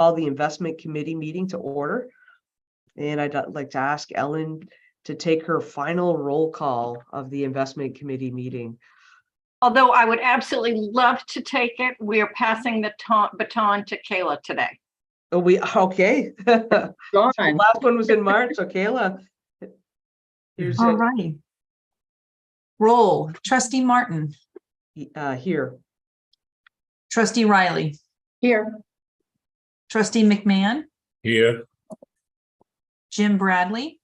call the investment committee meeting to order. And I'd like to ask Ellen to take her final roll call of the investment committee meeting. Although I would absolutely love to take it, we are passing the baton to Kayla today. Oh, okay. So the last one was in March. So Kayla, here's All right. Roll. Trustee Martin. here. Trustee Riley. Here. Trustee McMahon. Here. Jim Bradley.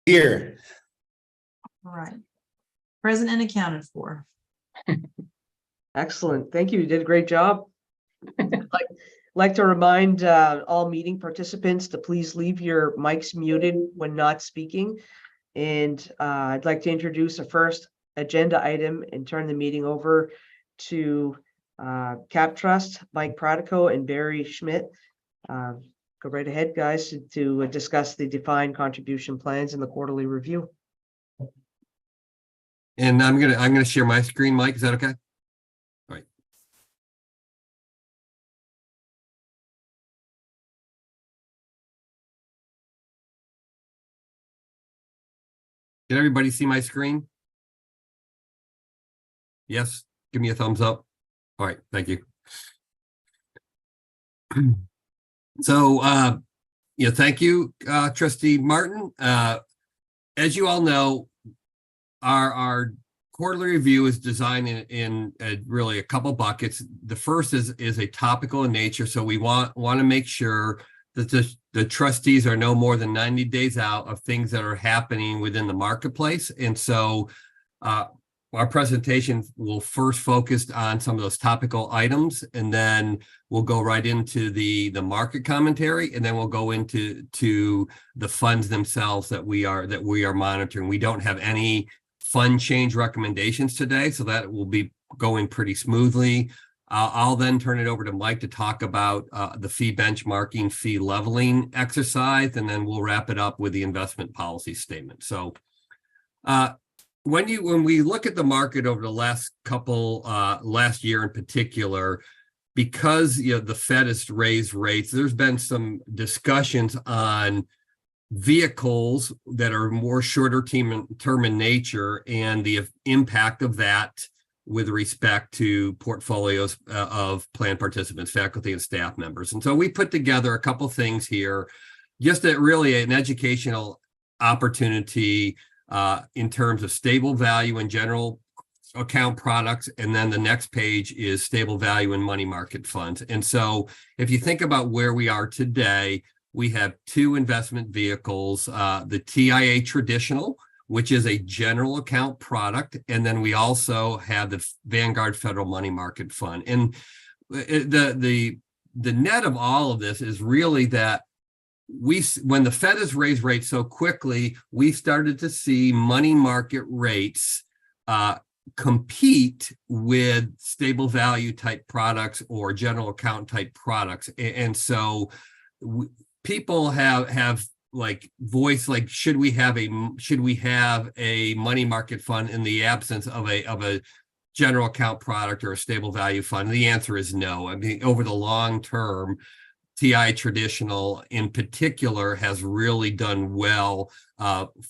Here. All right. Present and accounted for. Excellent. Thank you. You did a great job. Like to remind all meeting participants to please leave your mics muted when not speaking. And I'd like to introduce a first agenda item and turn the meeting over to Cap Trust, Mike Pratico and Barry Schmidt. Go right ahead, guys, to discuss the defined contribution plans in the quarterly review. And I'm gonna share my screen, Mike. Is that okay? All right. Did everybody see my screen? Yes, give me a thumbs up. All right, thank you. So, thank you, Trustee Martin. As you all know, our quarterly review is designed in really a couple buckets. The first is a topical in nature, so we want to make sure that the trustees are no more than 90 days out of things that are happening within the marketplace. And so our presentation will first focus on some of those topical items, and then we'll go right into the market commentary, and then we'll go into the funds themselves that we are monitoring. We don't have any fund change recommendations today, so that will be going pretty smoothly. I'll then turn it over to Mike to talk about the fee benchmarking, fee leveling exercise, and then we'll wrap it up with the investment policy statement. So when we look at the market over the last year in particular, because the Fed has raised rates, there's been some discussions on vehicles that are more shorter term in nature and the impact of that with respect to portfolios of plan participants, faculty, and staff members. And so we put together a couple things here, just really an educational opportunity in terms of stable value and general account products. And then the next page is stable value and money market funds. And so if you think about where we are today, we have two investment vehicles, the TIA Traditional, which is a general account product. And then we also have the Vanguard Federal Money Market Fund. And the net of all of this is really that when the Fed has raised rates so quickly, we started to see money market rates compete with stable value type products or general account type products. And so people have voice should we have a money market fund in the absence of a general account product or a stable value fund? And the answer is no. I mean, over the long term, TI Traditional in particular has really done well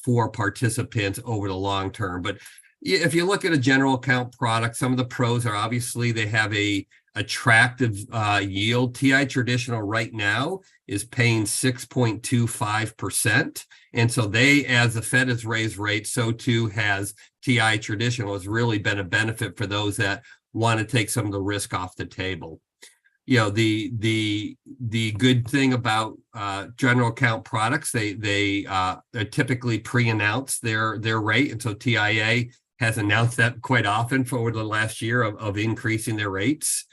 for participants over the long term. But if you look at a general account product, some of the pros are obviously they have a attractive yield. TI Traditional right now is paying 6.25%. And so as the Fed has raised rates, so too has TI Traditional. Has really been a benefit for those that want to take some of the risk off the table. The good thing about general account products, they typically pre-announce their rate. And so TIA has announced that quite often for over the last year of increasing their rates.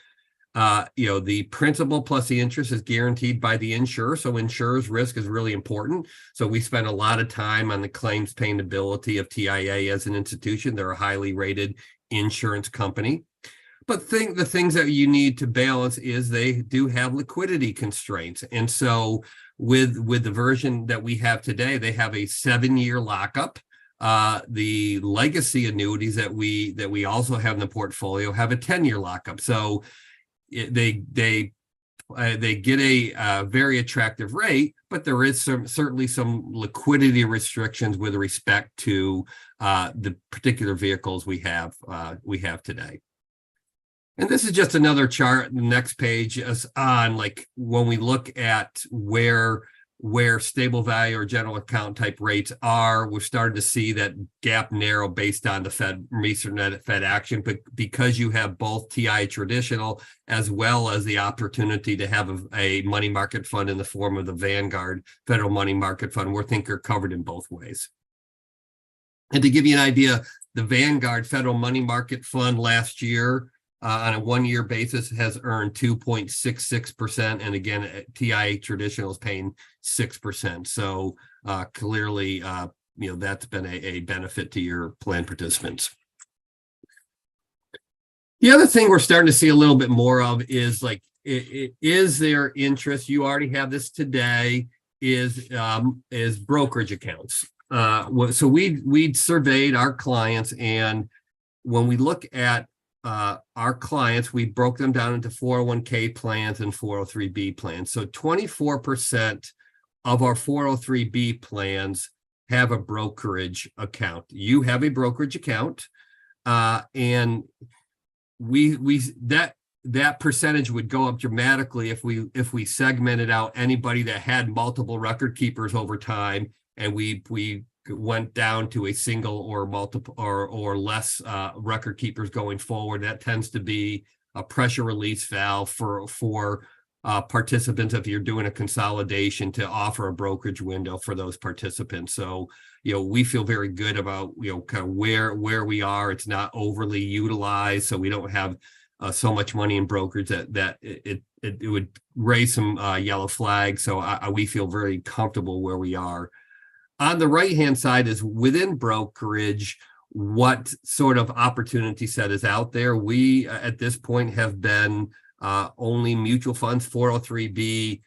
The principal plus the interest is guaranteed by the insurer. So insurer's risk is really important. So we spend a lot of time on the claims paying ability of TIA as an institution. They're a highly rated insurance company. But the things that you need to balance is they do have liquidity constraints. And so with the version that we have today, they have a 7-year lockup. The legacy annuities that we also have in the portfolio have a 10-year lockup. So they get a very attractive rate, but there is certainly some liquidity restrictions with respect to the particular vehicles we have today. And this is just another chart. The next page is on, like, when we look at where stable value or general account type rates are, we're starting to see that gap narrow based on the recent Fed action. But because you have both TI traditional as well as the opportunity to have a money market fund in the form of the Vanguard Federal Money Market Fund, we think are covered in both ways. And to give you an idea, the Vanguard Federal Money Market Fund last year, on a one-year basis, has earned 2.66%. And again, TI traditional is paying 6%. So clearly, that's been a benefit to your plan participants. The other thing we're starting to see a little bit more of is, like, is there interest? You already have this today, is brokerage accounts. So we surveyed our clients, and when we look at our clients, we broke them down into 401k plans and 403b plans. So 24% of our 403b plans have a brokerage account. You have a brokerage account, and that percentage would go up dramatically if we segmented out anybody that had multiple record keepers over time, and we went down to a single or multiple or less record keepers going forward. That tends to be a pressure release valve for participants if you're doing a consolidation, to offer a brokerage window for those participants. So, we feel very good about, kind of where we are. It's not overly utilized, so we don't have so much money in brokerage that it would raise some yellow flags. So we feel very comfortable where we are. On the right-hand side is within brokerage, what sort of opportunity set is out there. We, at this point, have been only mutual funds. 403b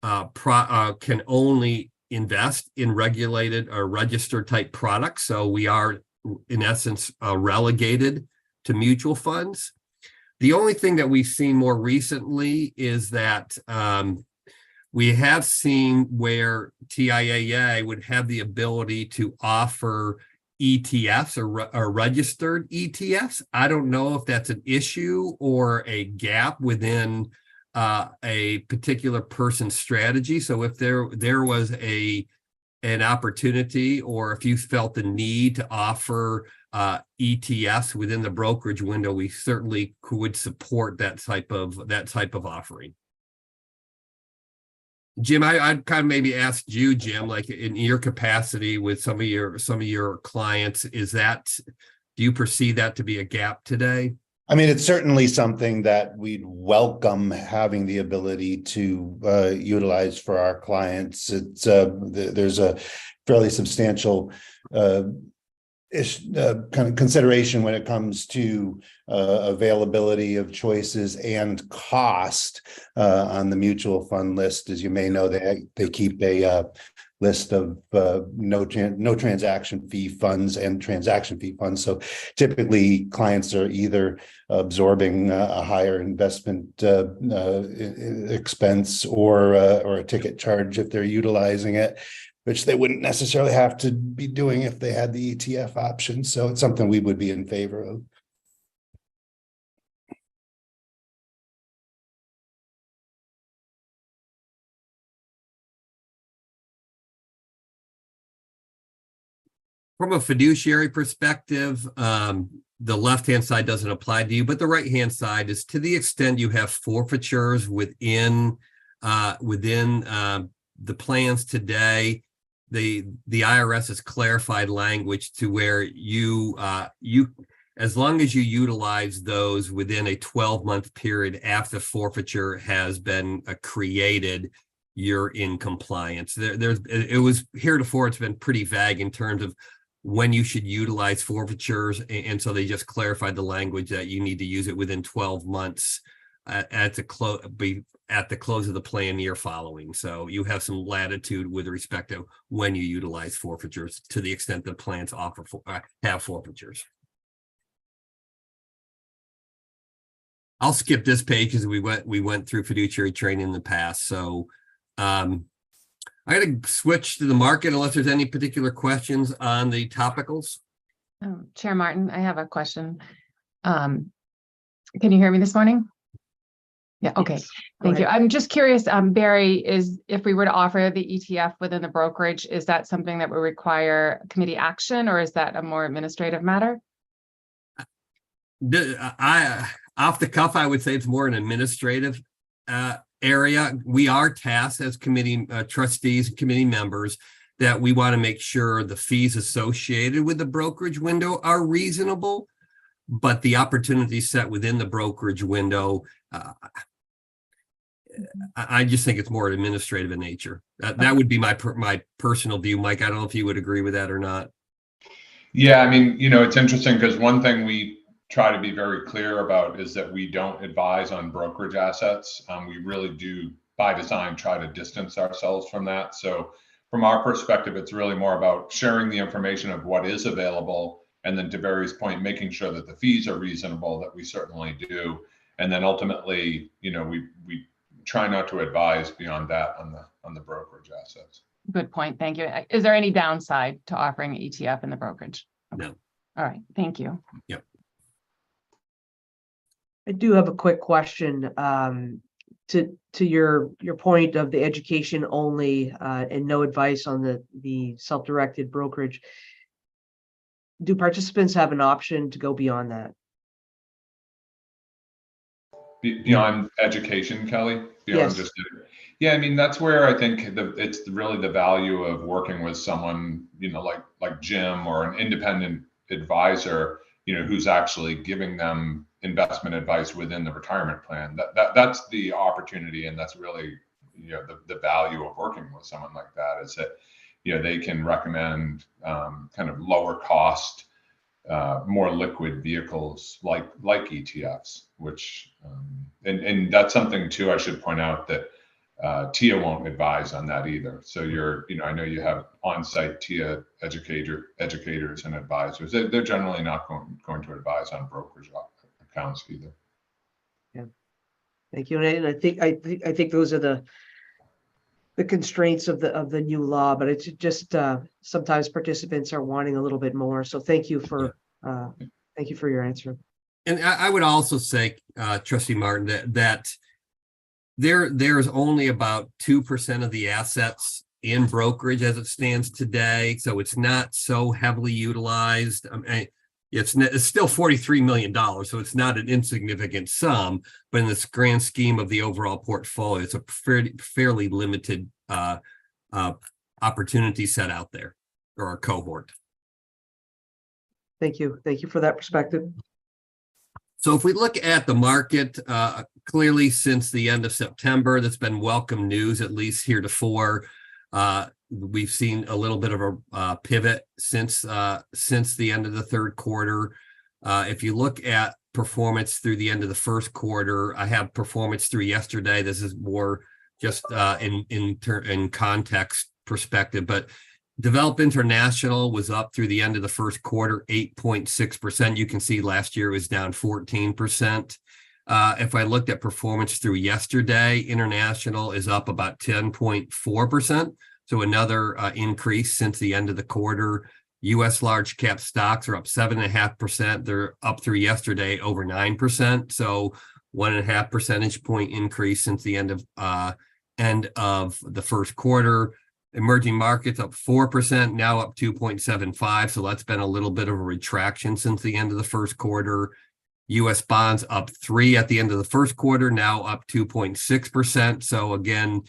can only invest in regulated or registered type products. So we are, in essence, relegated to mutual funds. The only thing that we've seen more recently is that we have seen where TIAA would have the ability to offer ETFs or registered ETFs. I don't know if that's an issue or a gap within a particular person's strategy. So if there was an opportunity, or if you felt the need to offer ETFs within the brokerage window, we certainly would support that type of offering. Jim, I'd kind of maybe ask you, Jim, like, in your capacity with some of your clients, do you perceive that to be a gap today? I mean, it's certainly something that we'd welcome having the ability to utilize for our clients. It's there's a fairly substantial kind of consideration when it comes to availability of choices and cost on the mutual fund list. As you may know, they keep a list of no transaction fee funds and transaction fee funds. So typically clients are either absorbing a higher investment expense or a ticket charge if they're utilizing it, which they wouldn't necessarily have to be doing if they had the ETF option. So it's something we would be in favor of. From a fiduciary perspective, the left-hand side doesn't apply to you, but the right-hand side is, to the extent you have forfeitures within the plans today, the IRS has clarified language to where you as long as you utilize those within a 12-month period after forfeiture has been created, you're in compliance. It was heretofore, it's been pretty vague in terms of when you should utilize forfeitures, and so they just clarified the language that you need to use it within 12 months at the close of the plan year following. So you have some latitude with respect to when you utilize forfeitures, to the extent that plans have forfeitures. I'll skip this page because we went through fiduciary training in the past. So I gotta switch to the market unless there's any particular questions on the topicals. Chair Martin, I have a question. Can you hear me this morning? Yeah, okay, Yes. Go thank you. ahead. I'm just curious, Barry, is if we were to offer the ETF within the brokerage, is that something that would require committee action, or is that a more administrative matter? Off the cuff, I would say it's more an administrative area. We are tasked as committee trustees, committee members, that we want to make sure the fees associated with the brokerage window are reasonable, but the opportunity set within the brokerage window, I just think it's more administrative in nature. That would be my personal view. Mike, I don't know if you would agree with that or not. Yeah, I mean, it's interesting because one thing we try to be very clear about is that we don't advise on brokerage assets. We really do, by design, try to distance ourselves from that. So from our perspective, it's really more about sharing the information of what is available, and then to Barry's point, making sure that the fees are reasonable, that we certainly do. And then ultimately, we try not to advise beyond that on the brokerage assets. Good point, thank you. Is there any downside to offering an ETF in the brokerage? No. All right, thank you. I do have a quick question to your point of the education only and no advice on the self-directed brokerage. Do participants have an option to go beyond that? Beyond education, Kelly? Beyond Yes. Yeah, I mean, that's where I think it's really the value of working with someone, like Jim or an independent advisor, who's actually giving them investment advice within the retirement plan. That's the opportunity, and that's really, the value of working with someone like that is that, they can recommend kind of lower cost, more liquid vehicles like ETFs, which and that's something too I should point out that TIA won't advise on that either. So I know you have on-site TIA educators and advisors. They're generally not going to advise on brokerage accounts either. Yeah, thank you. And I think those are the constraints of the new law, but it's just sometimes participants are wanting a little bit more. So thank you for your answer. And I would also say, Trustee Martin, that there's only about 2% of the assets in brokerage as it stands today. So it's not so heavily utilized. I mean, it's still $43 million. So it's not an insignificant sum, but in this grand scheme of the overall portfolio, it's a fairly limited opportunity set out there, or a cohort. Thank you. Thank you for that perspective. So if we look at the market, clearly since the end of September, that's been welcome news, at least heretofore. We've seen a little bit of a pivot since the end of the third quarter. If you look at performance through the end of the first quarter, I have performance through yesterday. This is more just in context perspective, but Develop International was up through the end of the first quarter, 8.6%. You can see last year was down 14%. If I looked at performance through yesterday, International is up about 10.4%. So another increase since the end of the quarter. U.S. large cap stocks are up 7.5%. They're up through yesterday over 9%. So 1.5 percentage point increase since the end of the first quarter. Emerging markets up 4%, now up 2.75. So that's been a little bit of a retraction since the end of the first quarter. U.S. bonds up 3 at the end of the first quarter, now up 2.6%. So again,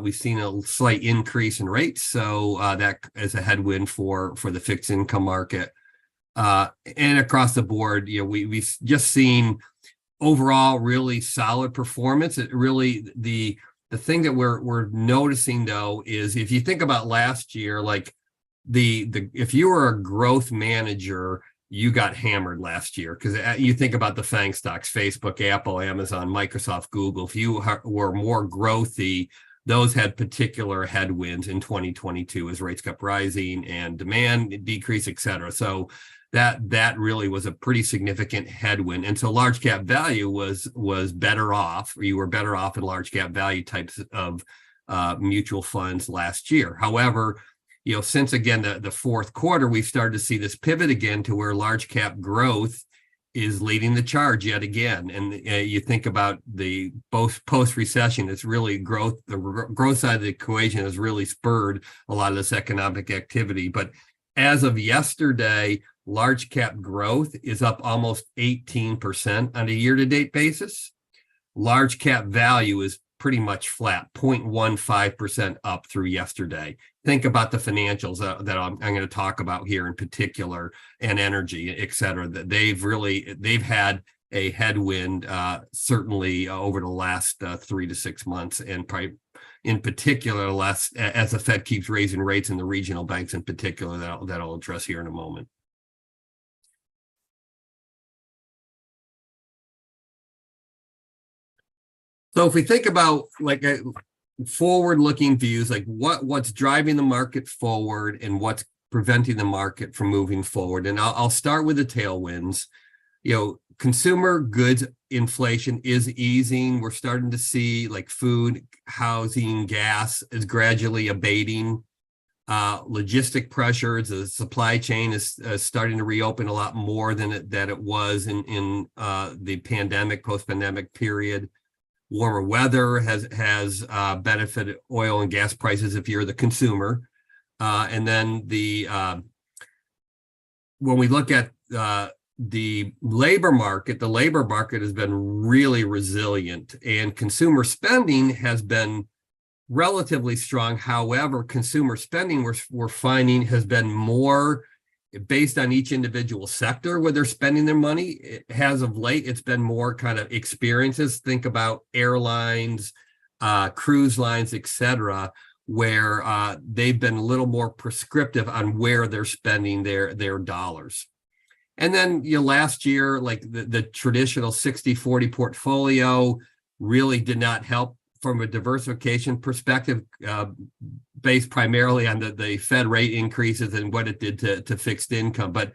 we've seen a slight increase in rates. So that is a headwind for the fixed income market. And across the board, we've just seen overall really solid performance. It really, the thing that we're noticing though is if you think about last year, like if you were a growth manager, you got hammered last year because you think about the FANG stocks, Facebook, Apple, Amazon, Microsoft, Google. If you were more growthy, those had particular headwinds in 2022 as rates kept rising and demand decreased, et cetera. So that really was a pretty significant headwind. And so large cap value was better off, or you were better off in large cap value types of mutual funds last year. However, since again the fourth quarter, we've started to see this pivot again to where large cap growth is leading the charge yet again. And you think about the post recession, it's really growth. The growth side of the equation has really spurred a lot of this economic activity. But as of yesterday, large cap growth is up almost 18% on a year-to-date basis. Large cap value is pretty much flat, 0.15% up through yesterday. Think about the financials that I'm going to talk about here in particular, and energy, et cetera, that they've had a headwind certainly over the last 3 to 6 months, and probably in particular less as the Fed keeps raising rates in the regional banks in particular, that I'll address here in a moment. So if we think about like forward-looking views, like what's driving the market forward and what's preventing the market from moving forward, and I'll start with the tailwinds. Consumer goods inflation is easing. We're starting to see like food, housing, gas is gradually abating. Logistic pressures, the supply chain is starting to reopen a lot more than it was in the post-pandemic period. Warmer weather has benefited oil and gas prices if you're the consumer. And then when we look at the labor market has been really resilient, and consumer spending has been relatively strong. However, consumer spending we're finding has been more based on each individual sector where they're spending their money. It has of late, it's been more kind of experiences. Think about airlines, cruise lines, et cetera, where they've been a little more prescriptive on where they're spending their dollars. And then last year, like the traditional 60-40 portfolio really did not help from a diversification perspective, based primarily on the Fed rate increases and what it did to fixed income. But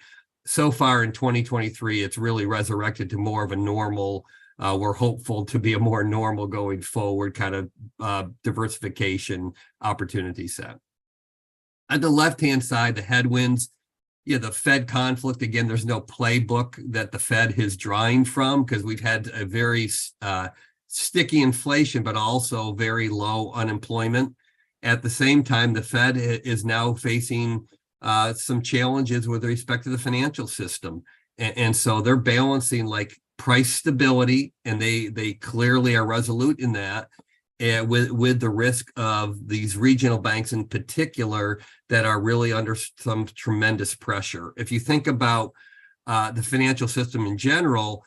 so far in 2023, it's really resurrected to more of a normal, we're hopeful to be a more normal going forward kind of diversification opportunity set. On the left-hand side, the headwinds, the Fed conflict, again, there's no playbook that the Fed is drawing from because we've had a very sticky inflation, but also very low unemployment. At the same time, the Fed is now facing some challenges with respect to the financial system. And so they're balancing like price stability, and they clearly are resolute in that, with the risk of these regional banks in particular that are really under some tremendous pressure. If you think about the financial system in general,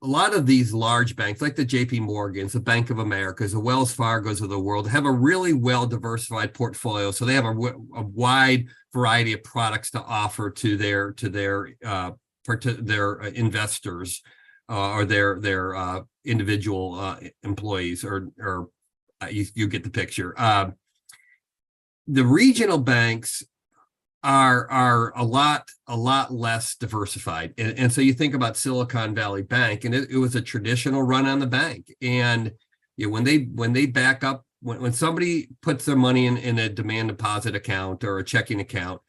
a lot of these large banks like the JP Morgans, the Bank of Americas, the Wells Fargos of the world have a really well-diversified portfolio. So they have a wide variety of products to offer to their investors or their individual employees, or you get the picture. The regional banks are a lot less diversified, and so you think about Silicon Valley Bank, and it was a traditional run on the bank. And when they back up, when somebody puts their money in a demand deposit account or a checking account,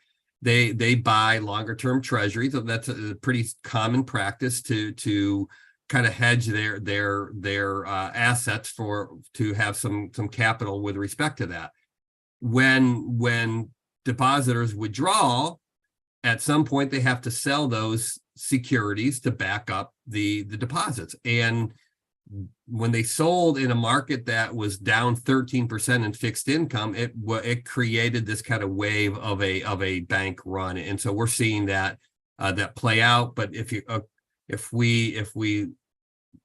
they buy longer term treasuries. So that's a pretty common practice to kind of hedge their assets to have some capital with respect to that. When depositors withdraw, at some point they have to sell those securities to back up the deposits. And when they sold in a market that was down 13% in fixed income, it created this kind of wave of a bank run. And so we're seeing that play out. But if we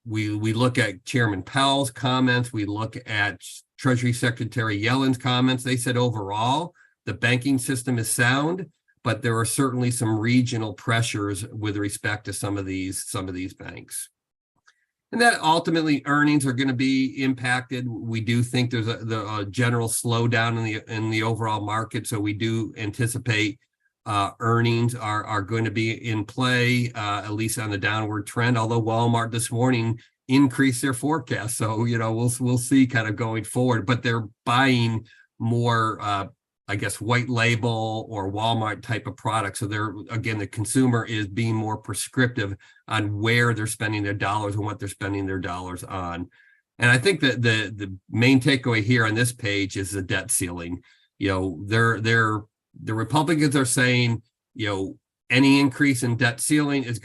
look at Chairman Powell's comments, we look at Treasury Secretary Yellen's comments, they said overall the banking system is sound, but there are certainly some regional pressures with respect to some of these banks. And that ultimately earnings are going to be impacted. We do think there's a general slowdown in the overall market, so we do anticipate earnings are going to be in play, at least on the downward trend, although Walmart this morning increased their forecast. So, we'll see kind of going forward, but they're buying more, I guess, white label or Walmart type of products. So the consumer is being more prescriptive on where they're spending their dollars and what they're spending their dollars on. And I think that the main takeaway here on this page is the debt ceiling. The Republicans are saying, any increase in debt ceiling has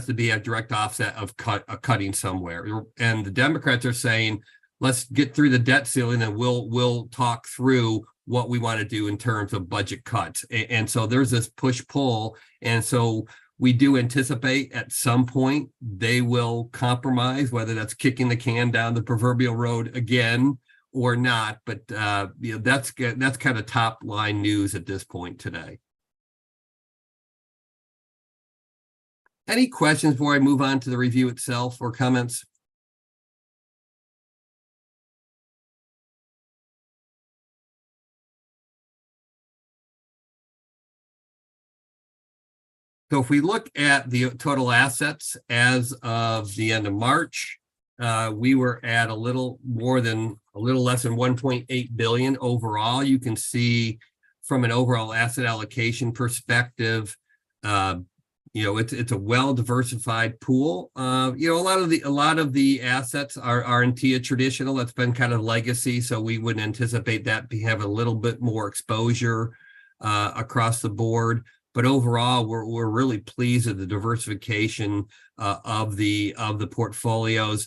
to be a direct offset of cutting somewhere. And the Democrats are saying, let's get through the debt ceiling and we'll talk through what we want to do in terms of budget cuts. And so there's this push-pull. And so we do anticipate at some point they will compromise, whether that's kicking the can down the proverbial road again or not. But that's kind of top line news at this point today. Any questions before I move on to the review itself or comments? So if we look at the total assets as of the end of March, we were at a little less than 1.8 billion overall. You can see from an overall asset allocation perspective, it's a well diversified pool. A lot of the assets are in TIAA traditional. That's been kind of legacy, so we wouldn't anticipate that to have a little bit more exposure across the board. But overall, we're really pleased with the diversification of the portfolios.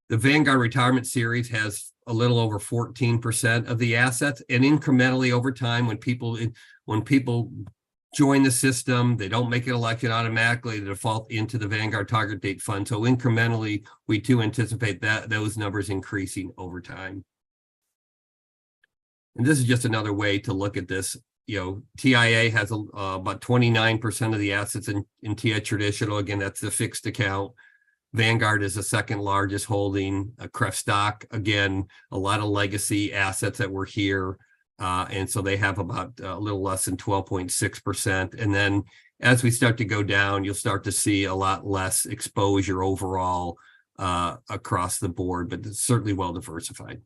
The Vanguard Retirement Series has a little over 14% of the assets, and incrementally over time, when people join the system, they don't make an election automatically, they default into the Vanguard Target Date Fund. So incrementally, we do anticipate that those numbers increasing over time. And this is just another way to look at this. TIAA has about 29% of the assets in TIAA traditional. Again, that's the fixed account. Vanguard is the second largest holding. CREF stock, again, a lot of legacy assets that were here. And so they have about a little less than 12.6%. And then as we start to go down, you'll start to see a lot less exposure overall across the board, but it's certainly well diversified.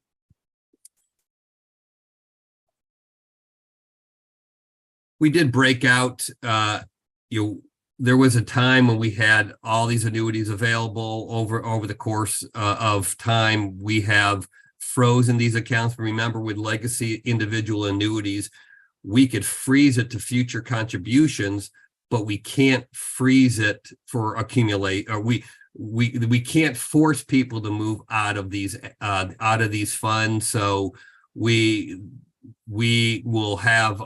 We did break out, there was a time when we had all these annuities available over the course of time. We have frozen these accounts. Remember, with legacy individual annuities, we could freeze it to future contributions, but we can't freeze it for accumulate, or we can't force people to move out of these funds. So we will have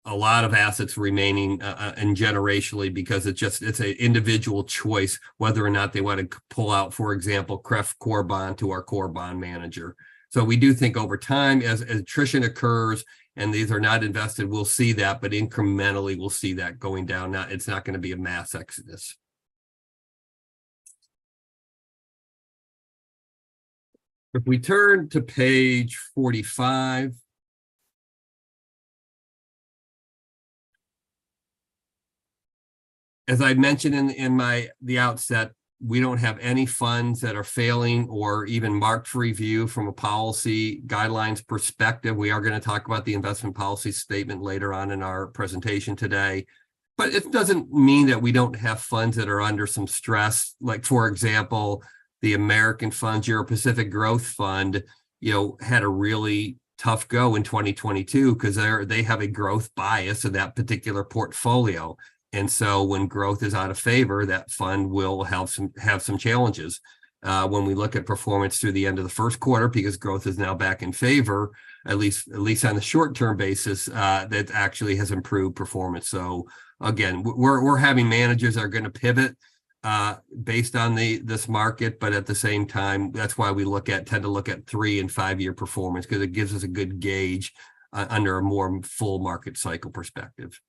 a lot of assets remaining and generationally, because it's an individual choice whether or not they want to pull out, for example, CREF core bond to our core bond manager. So we do think over time, as attrition occurs and these are not invested, we'll see that, but incrementally we'll see that going down. It's not going to be a mass exodus. If we turn to page 45, as I mentioned in the outset, we don't have any funds that are failing or even marked for review from a policy guidelines perspective. We are going to talk about the investment policy statement later on in our presentation today, but it doesn't mean that we don't have funds that are under some stress. Like, for example, the American Funds Euro Pacific Growth Fund, had a really tough go in 2022 because they have a growth bias in that particular portfolio. And so when growth is out of favor, that fund will have some challenges. When we look at performance through the end of the first quarter, because growth is now back in favor, at least on the short-term basis, that actually has improved performance. So again, we're having managers that are going to pivot based on this market, but at the same time, that's why we tend to look at 3 and 5 year performance, because it gives us a good gauge under a more full market cycle perspective.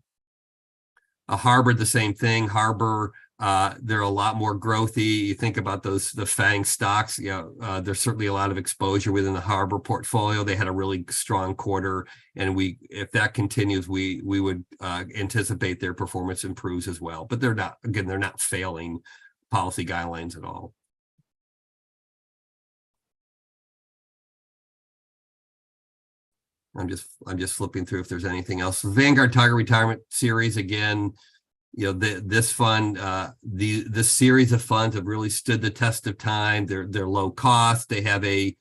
Harbor, the same thing. Harbor They're a lot more growthy. You think about the FANG stocks, there's certainly a lot of exposure within the Harbor portfolio. They had a really strong quarter, and if that continues, we would anticipate their performance improves as well. But they're not failing policy guidelines at all. I'm just flipping through if there's anything else. Vanguard Target Retirement Series, again, this fund, this series of funds have really stood the test of time. They're low cost. They have a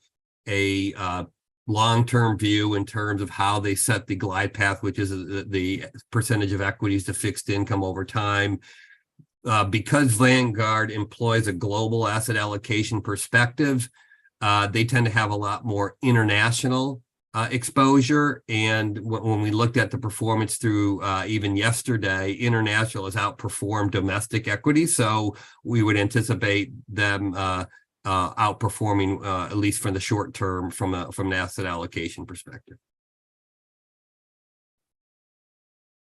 long-term view in terms of how they set the glide path, which is the percentage of equities to fixed income over time. Because Vanguard employs a global asset allocation perspective, they tend to have a lot more international exposure. And when we looked at the performance through even yesterday, international has outperformed domestic equities. So we would anticipate them outperforming, at least for the short term, from an asset allocation perspective.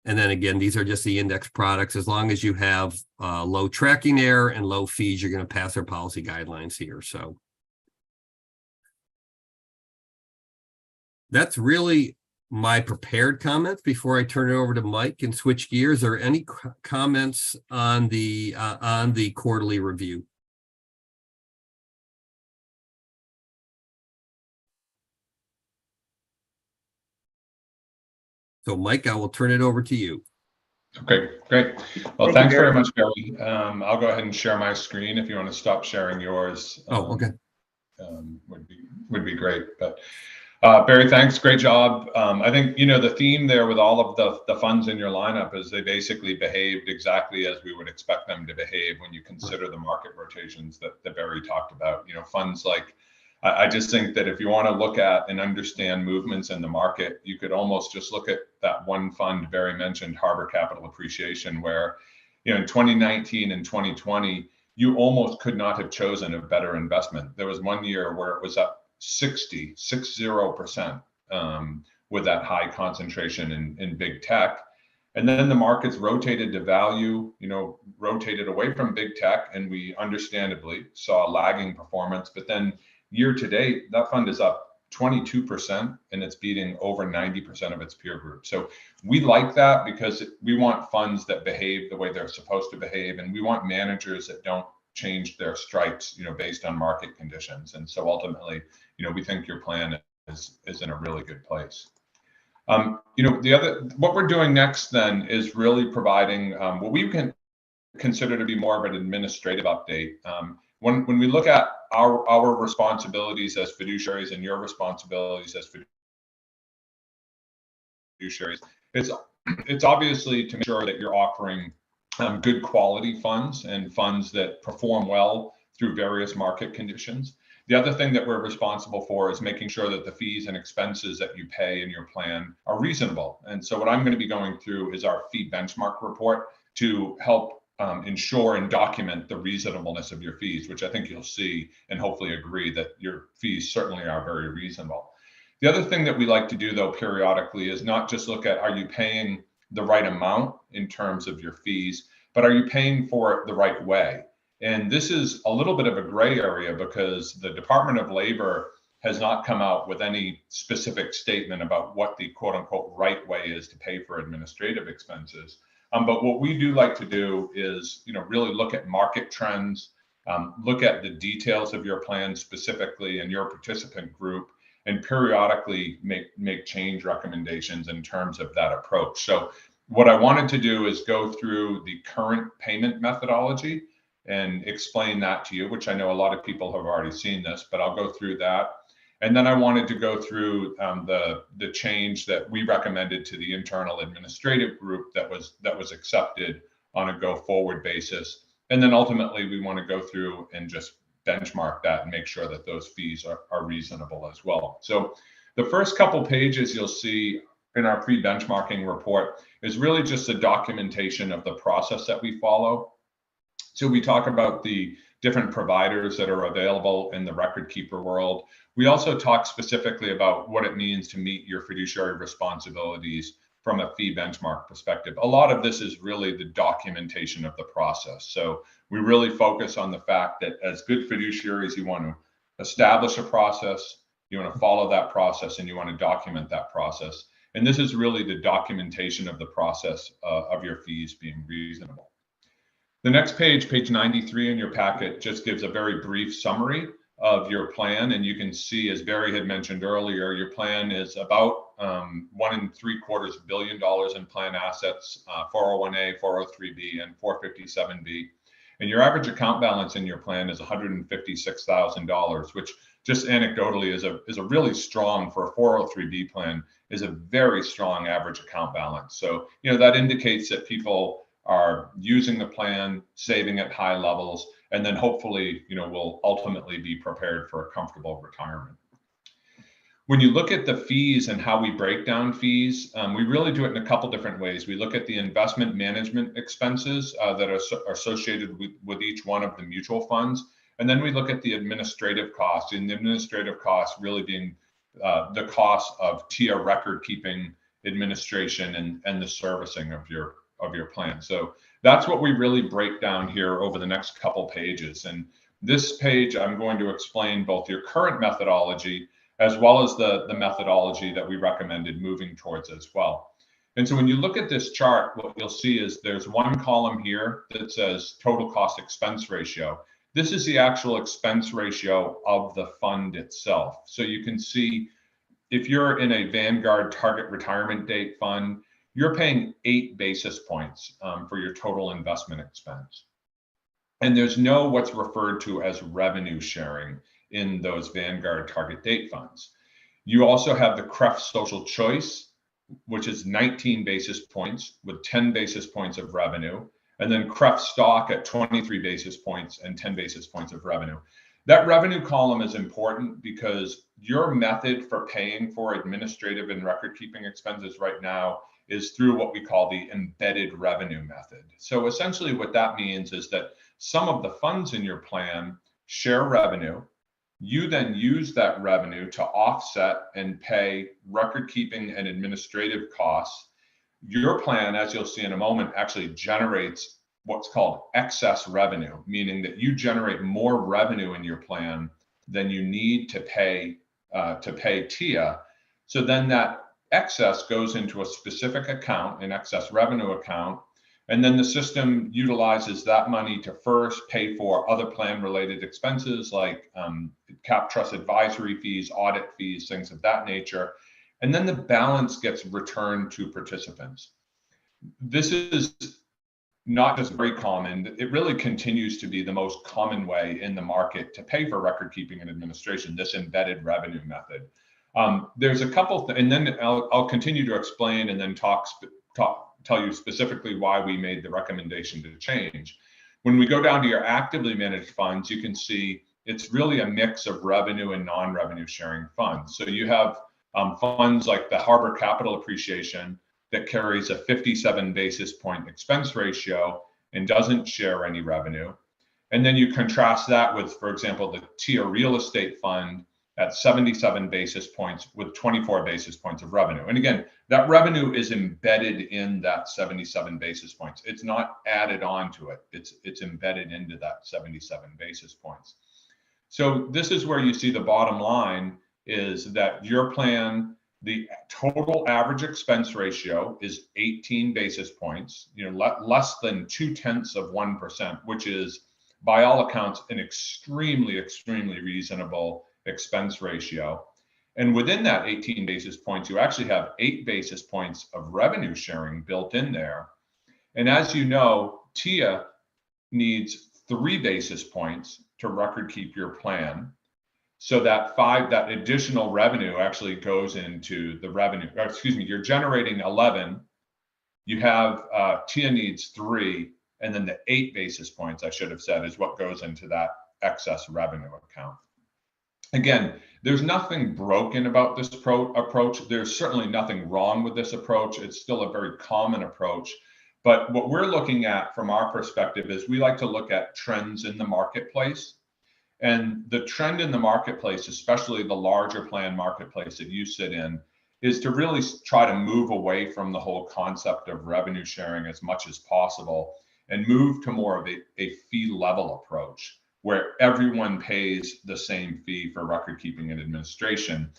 And then again, these are just the index products. As long as you have low tracking error and low fees, you're going to pass our policy guidelines here. So that's really my prepared comments before I turn it over to Mike and switch gears. Are any comments on the quarterly review? So Mike, I will turn it over to you. Okay, great. Well, Thank you, thanks very Barry. much, Barry. I'll go ahead and share my screen. If you want to stop sharing yours. Oh, okay. Would be great. But Barry, thanks. Great job. I think, the theme there with all of the funds in your lineup is they basically behaved exactly as we would expect them to behave when you consider the market rotations that Barry talked about. Funds like, I just think that if you want to look at and understand movements in the market, you could almost just look at that one fund Barry mentioned, Harbor Capital Appreciation, where, in 2019 and 2020, you almost could not have chosen a better investment. There was one year where it was up 60% with that high concentration in big tech. And then the markets rotated to value, rotated away from big tech, and we understandably saw lagging performance. But then year to date, that fund is up 22% and it's beating over 90% of its peer group. So we like that because we want funds that behave the way they're supposed to behave, and we want managers that don't change their stripes, based on market conditions. And so ultimately, we think your plan is in a really good place. What we're doing next then is really providing what we can consider to be more of an administrative update. When we look at our responsibilities as fiduciaries and your responsibilities as fiduciaries, it's obviously to make sure that you're offering good quality funds and funds that perform well through various market conditions. The other thing that we're responsible for is making sure that the fees and expenses that you pay in your plan are reasonable. And so what I'm going to be going through is our fee benchmark report to help ensure and document the reasonableness of your fees, which I think you'll see and hopefully agree that your fees certainly are very reasonable. The other thing that we like to do, though, periodically is not just look at, are you paying the right amount in terms of your fees, but are you paying for it the right way? And this is a little bit of a gray area because the Department of Labor has not come out with any specific statement about what the quote unquote right way is to pay for administrative expenses. But what we do like to do is, really look at market trends, look at the details of your plan specifically and your participant group, and periodically make change recommendations in terms of that approach. So what I wanted to do is go through the current payment methodology and explain that to you, which I know a lot of people have already seen this, but I'll go through that. And then I wanted to go through the change that we recommended to the internal administrative group that was accepted on a go forward basis. And then ultimately we want to go through and just benchmark that and make sure that those fees are reasonable as well. So the first couple pages you'll see in our pre-benchmarking report is really just a documentation of the process that we follow. So we talk about the different providers that are available in the record keeper world. We also talk specifically about what it means to meet your fiduciary responsibilities from a fee benchmark perspective. A lot of this is really the documentation of the process. So we really focus on the fact that as good fiduciaries, you want to establish a process, you want to follow that process, and you want to document that process. And this is really the documentation of the process of your fees being reasonable. The next page, page 93 in your packet, just gives a very brief summary of your plan. And you can see, as Barry had mentioned earlier, your plan is about $1.75 billion in plan assets, 401A, 403B, and 457B. And your average account balance in your plan is $156,000, which just anecdotally is a really strong, for a 403B plan, is a very strong average account balance. So, that indicates that people are using the plan, saving at high levels, and then hopefully, will ultimately be prepared for a comfortable retirement. When you look at the fees and how we break down fees, we really do it in a couple different ways. We look at the investment management expenses that are associated with each one of the mutual funds. And then we look at the administrative costs, and the administrative costs really being the cost of TIA record keeping, administration, and the servicing of your plan. So that's what we really break down here over the next couple pages. And this page, I'm going to explain both your current methodology as well as the methodology that we recommended moving towards as well. And so when you look at this chart, what you'll see is there's one column here that says total cost expense ratio. This is the actual expense ratio of the fund itself. So you can see if you're in a Vanguard target retirement date fund, you're paying 8 basis points for your total investment expense. And there's no what's referred to as revenue sharing in those Vanguard target date funds. You also have the CREF Social Choice, which is 19 basis points with 10 basis points of revenue, and then CREF Stock at 23 basis points and 10 basis points of revenue. That revenue column is important because your method for paying for administrative and record keeping expenses right now is through what we call the embedded revenue method. So essentially what that means is that some of the funds in your plan share revenue. You then use that revenue to offset and pay record keeping and administrative costs. Your plan, as you'll see in a moment, actually generates what's called excess revenue, meaning that you generate more revenue in your plan than you need to pay TIA. So then that excess goes into a specific account, an excess revenue account, and then the system utilizes that money to first pay for other plan related expenses like cap trust advisory fees, audit fees, things of that nature. And then the balance gets returned to participants. This is not just very common, it really continues to be the most common way in the market to pay for record keeping and administration, this embedded revenue method. There's a couple, and then I'll continue to explain and then tell you specifically why we made the recommendation to change. When we go down to your actively managed funds, you can see it's really a mix of revenue and non-revenue sharing funds. So you have funds like the Harbor Capital Appreciation that carries a 57 basis point expense ratio and doesn't share any revenue. And then you contrast that with, for example, the TIA Real Estate Fund at 77 basis points with 24 basis points of revenue. And again, that revenue is embedded in that 77 basis points. It's not added on to it. It's embedded into that 77 basis points. So this is where you see the bottom line is that your plan, the total average expense ratio is 18 basis points, less than 0.2%, which is by all accounts an extremely, extremely reasonable expense ratio. And within that 18 basis points, you actually have 8 basis points of revenue sharing built in there. And as you know, TIA needs 3 basis points to record keep your plan. So that additional revenue actually goes into the revenue, you're generating 11, you have TIA needs 3, and then the 8 basis points, I should have said, is what goes into that excess revenue account. Again, there's nothing broken about this approach. There's certainly nothing wrong with this approach. It's still a very common approach. But what we're looking at from our perspective is we like to look at trends in the marketplace. And the trend in the marketplace, especially the larger plan marketplace that you sit in, is to really try to move away from the whole concept of revenue sharing as much as possible and move to more of a fee level approach where everyone pays the same fee for record keeping and administration.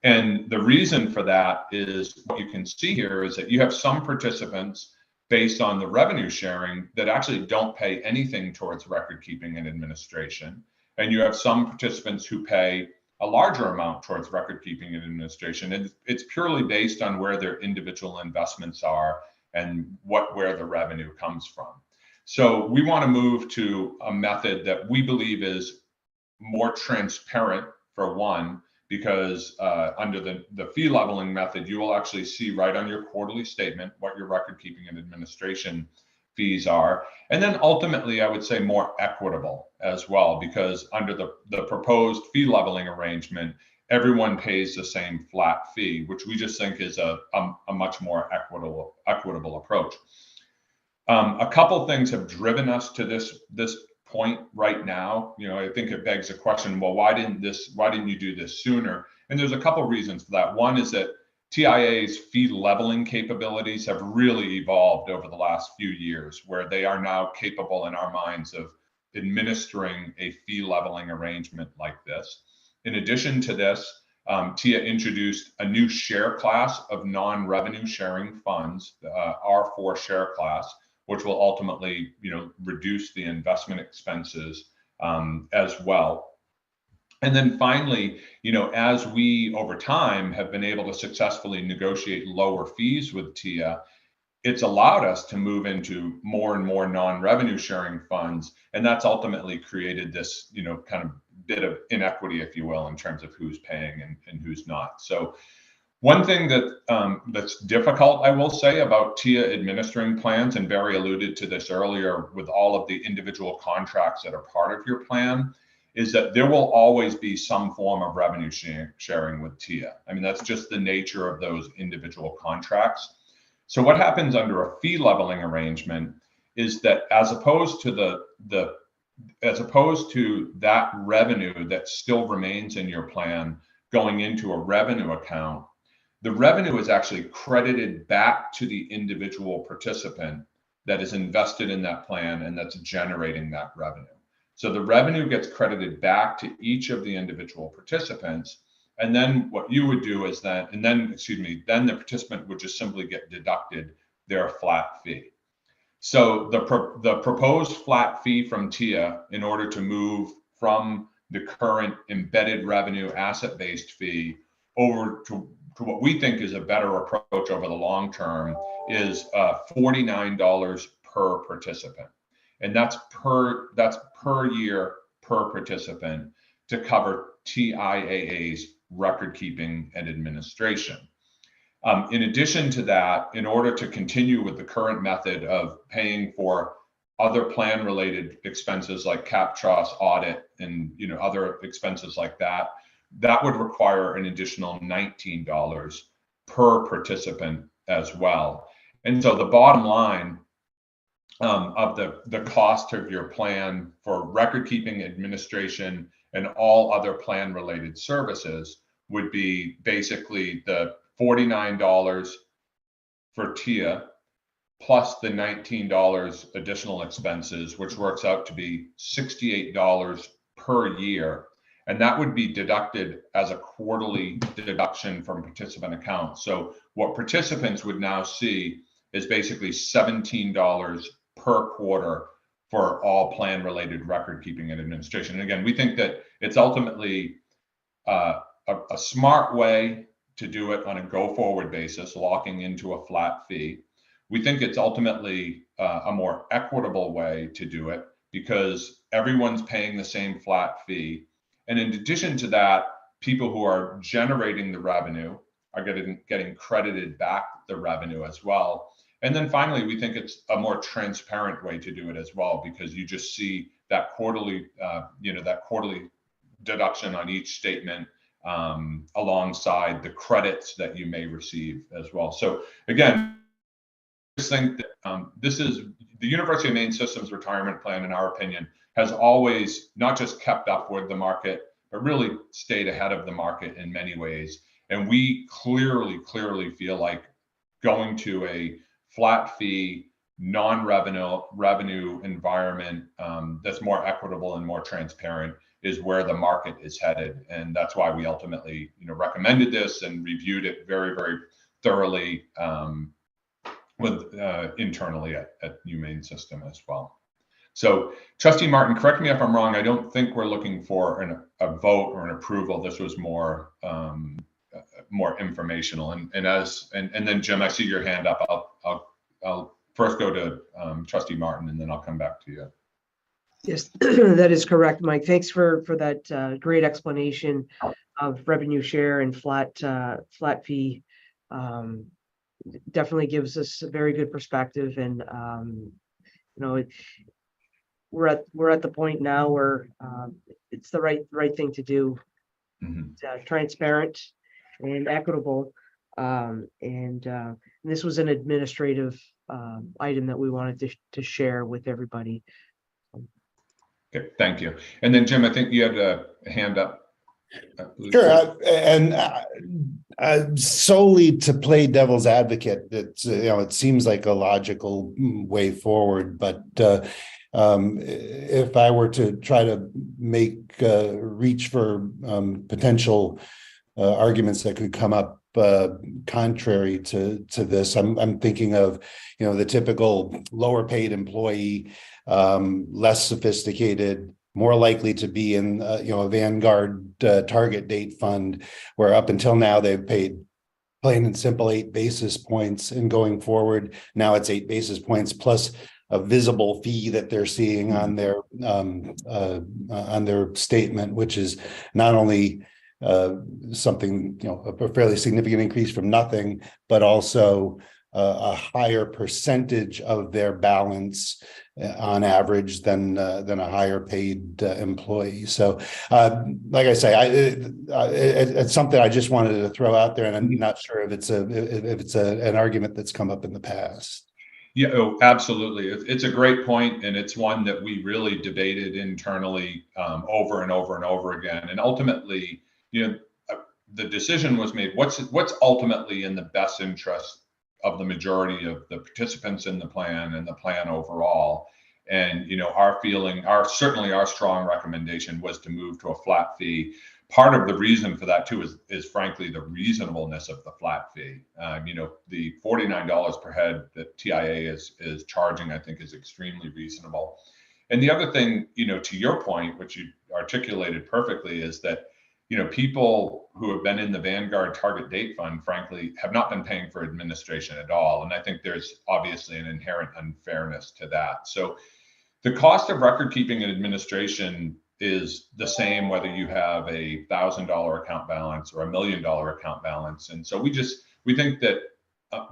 And the reason for that is what you can see here is that you have some participants based on the revenue sharing that actually don't pay anything towards record keeping and administration. And you have some participants who pay a larger amount towards record keeping and administration. And it's purely based on where their individual investments are and where the revenue comes from. So we want to move to a method that we believe is more transparent, for one, because under the fee leveling method, you will actually see right on your quarterly statement what your record keeping and administration fees are. And then ultimately, I would say more equitable as well, because under the proposed fee leveling arrangement, everyone pays the same flat fee, which we just think is a much more equitable approach. A couple things have driven us to this point right now. You know, I think it begs the question, well, why didn't you do this sooner? And there's a couple reasons for that. One is that TIA's fee leveling capabilities have really evolved over the last few years, where they are now capable in our minds of administering a fee leveling arrangement like this. In addition to this, TIA introduced a new share class of non-revenue sharing funds, R4 share class, which will ultimately, reduce the investment expenses as well. And then finally, as we over time have been able to successfully negotiate lower fees with TIA, it's allowed us to move into more and more non-revenue sharing funds. And that's ultimately created this, kind of bit of inequity, if you will, in terms of who's paying and who's not. So one thing that's difficult, I will say, about TIA administering plans, and Barry alluded to this earlier with all of the individual contracts that are part of your plan, is that there will always be some form of revenue sharing with TIA. I mean, that's just the nature of those individual contracts. So what happens under a fee leveling arrangement is that as opposed to that revenue that still remains in your plan going into a revenue account, the revenue is actually credited back to the individual participant that is invested in that plan and that's generating that revenue. So the revenue gets credited back to each of the individual participants. And then what you would do is then the participant would just simply get deducted their flat fee. So the proposed flat fee from TIA, in order to move from the current embedded revenue asset-based fee over to what we think is a better approach over the long term, is $49 per participant. And that's per year per participant to cover TIAA's record keeping and administration. In addition to that, in order to continue with the current method of paying for other plan related expenses like cap trust, audit, and other expenses like that, that would require an additional $19 per participant as well. And so the bottom line of the cost of your plan for record keeping, administration, and all other plan related services would be basically the $49 for TIA plus the $19 additional expenses, which works out to be $68 per year. And that would be deducted as a quarterly deduction from participant accounts. So what participants would now see is basically $17 per quarter for all plan related record keeping and administration. And again, we think that it's ultimately a smart way to do it on a go forward basis, locking into a flat fee. We think it's ultimately a more equitable way to do it because everyone's paying the same flat fee. And in addition to that, people who are generating the revenue are getting credited back the revenue as well. And then finally, we think it's a more transparent way to do it as well, because you just see that quarterly, that quarterly deduction on each statement alongside the credits that you may receive as well. So again, I just think that this is the University of Maine Systems Retirement Plan, in our opinion, has always not just kept up with the market, but really stayed ahead of the market in many ways. And we clearly feel like going to a flat fee, non-revenue environment that's more equitable and more transparent is where the market is headed. And that's why we ultimately, recommended this and reviewed it very, very thoroughly internally at Humane System as well. So Trustee Martin, correct me if I'm wrong. I don't think we're looking for a vote or an approval. This was more informational. And then Jim, I see your hand up. I'll first go to Trustee Martin, and then I'll come back to you. Yes, that is correct, Mike. Thanks for that great explanation of revenue share and flat fee. Definitely gives us a very good perspective, and we're at the point now where it's the right thing to do. Mm-hmm. Transparent and equitable, and this was an administrative item that we wanted to share with everybody. Okay, thank you. And then Jim, I think you had a hand up. Sure, and solely to play devil's advocate, it's it seems like a logical way forward, but if I were to try to make reach for potential arguments that could come up contrary to this, I'm thinking of the typical lower paid employee, less sophisticated, more likely to be in a Vanguard target date fund, where up until now they've paid plain and simple 8 basis points, and going forward now it's 8 basis points plus a visible fee that they're seeing on their statement, which is not only something, a fairly significant increase from nothing, but also a higher percentage of their balance on average than a higher paid employee. So like I say, it's something I just wanted to throw out there, and I'm not sure if it's an argument that's come up in the past. Yeah, oh, absolutely. It's a great point, and it's one that we really debated internally over and over and over again. And ultimately, the decision was made. What's ultimately in the best interest of the majority of the participants in the plan and the plan overall? And certainly our strong recommendation was to move to a flat fee. Part of the reason for that too is frankly the reasonableness of the flat fee. The $49 per head that TIA is charging, I think, is extremely reasonable. And the other thing, to your point, which you articulated perfectly, is that people who have been in the Vanguard Target Date Fund, frankly, have not been paying for administration at all. And I think there's obviously an inherent unfairness to that. So the cost of record keeping and administration is the same whether you have a $1,000 account balance or $1 million account balance. And so we think that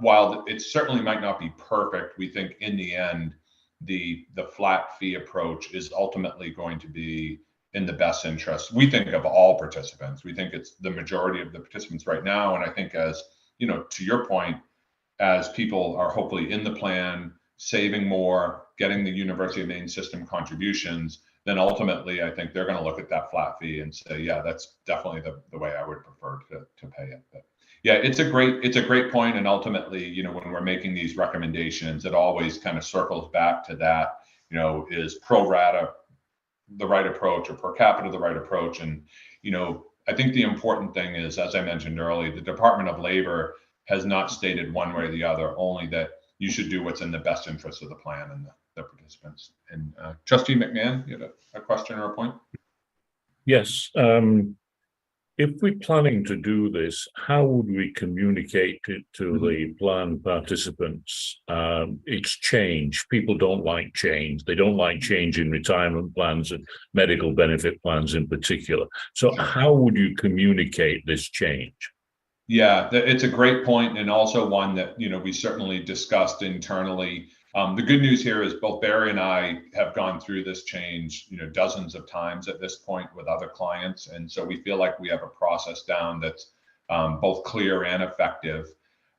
while it certainly might not be perfect, we think in the end, the flat fee approach is ultimately going to be in the best interest, we think, of all participants. We think it's the majority of the participants right now. And I think, as to your point, as people are hopefully in the plan, saving more, getting the University of Maine system contributions, then ultimately I think they're going to look at that flat fee and say, yeah, that's definitely the way I would prefer to pay it. But yeah, it's a great point. And ultimately, when we're making these recommendations, it always kind of circles back to that, is pro rata the right approach, or per capita the right approach? And I think the important thing is, as I mentioned earlier, the Department of Labor has not stated one way or the other, only that you should do what's in the best interest of the plan and the participants. And Trustee McMahon, you had a question or a point? Yes. If we're planning to do this, how would we communicate it to the plan participants? It's change. People don't like change. They don't like change in retirement plans and medical benefit plans in particular. So how would you communicate this change? Yeah, it's a great point, and also one that we certainly discussed internally. The good news here is both Barry and I have gone through this change, dozens of times at this point with other clients. And so we feel like we have a process down that's both clear and effective.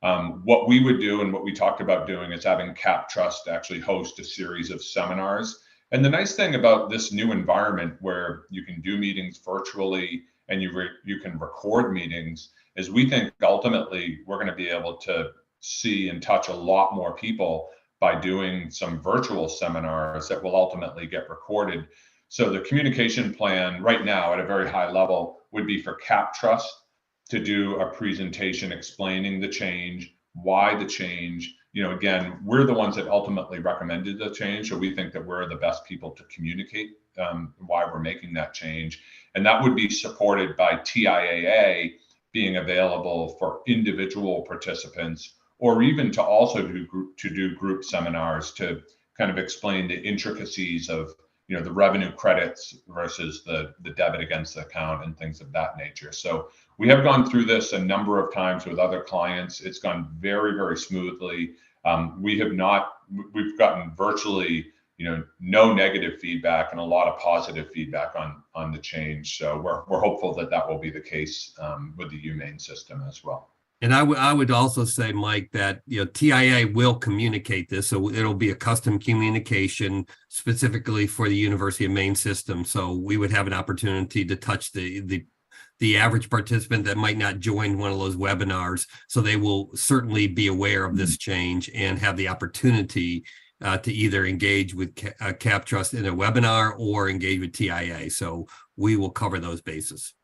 What we would do and what we talked about doing is having CapTrust actually host a series of seminars. And the nice thing about this new environment where you can do meetings virtually and you can record meetings, is we think ultimately we're going to be able to see and touch a lot more people by doing some virtual seminars that will ultimately get recorded. So the communication plan right now at a very high level would be for CapTrust to do a presentation explaining the change, why the change. Again, we're the ones that ultimately recommended the change, so we think that we're the best people to communicate why we're making that change. And that would be supported by TIAA being available for individual participants, or even to also do group seminars to kind of explain the intricacies of the revenue credits versus the debit against the account and things of that nature. So we have gone through this a number of times with other clients. It's gone very, very smoothly. We've gotten virtually no negative feedback and a lot of positive feedback on the change. So we're hopeful that will be the case with the UMaine system as well. And I would also say, Mike, that TIA will communicate this, so it'll be a custom communication specifically for the University of Maine system. So we would have an opportunity to touch the average participant that might not join one of those webinars. So they will certainly be aware of this change and have the opportunity to either engage with CapTrust in a webinar or engage with TIA. So we will cover those bases.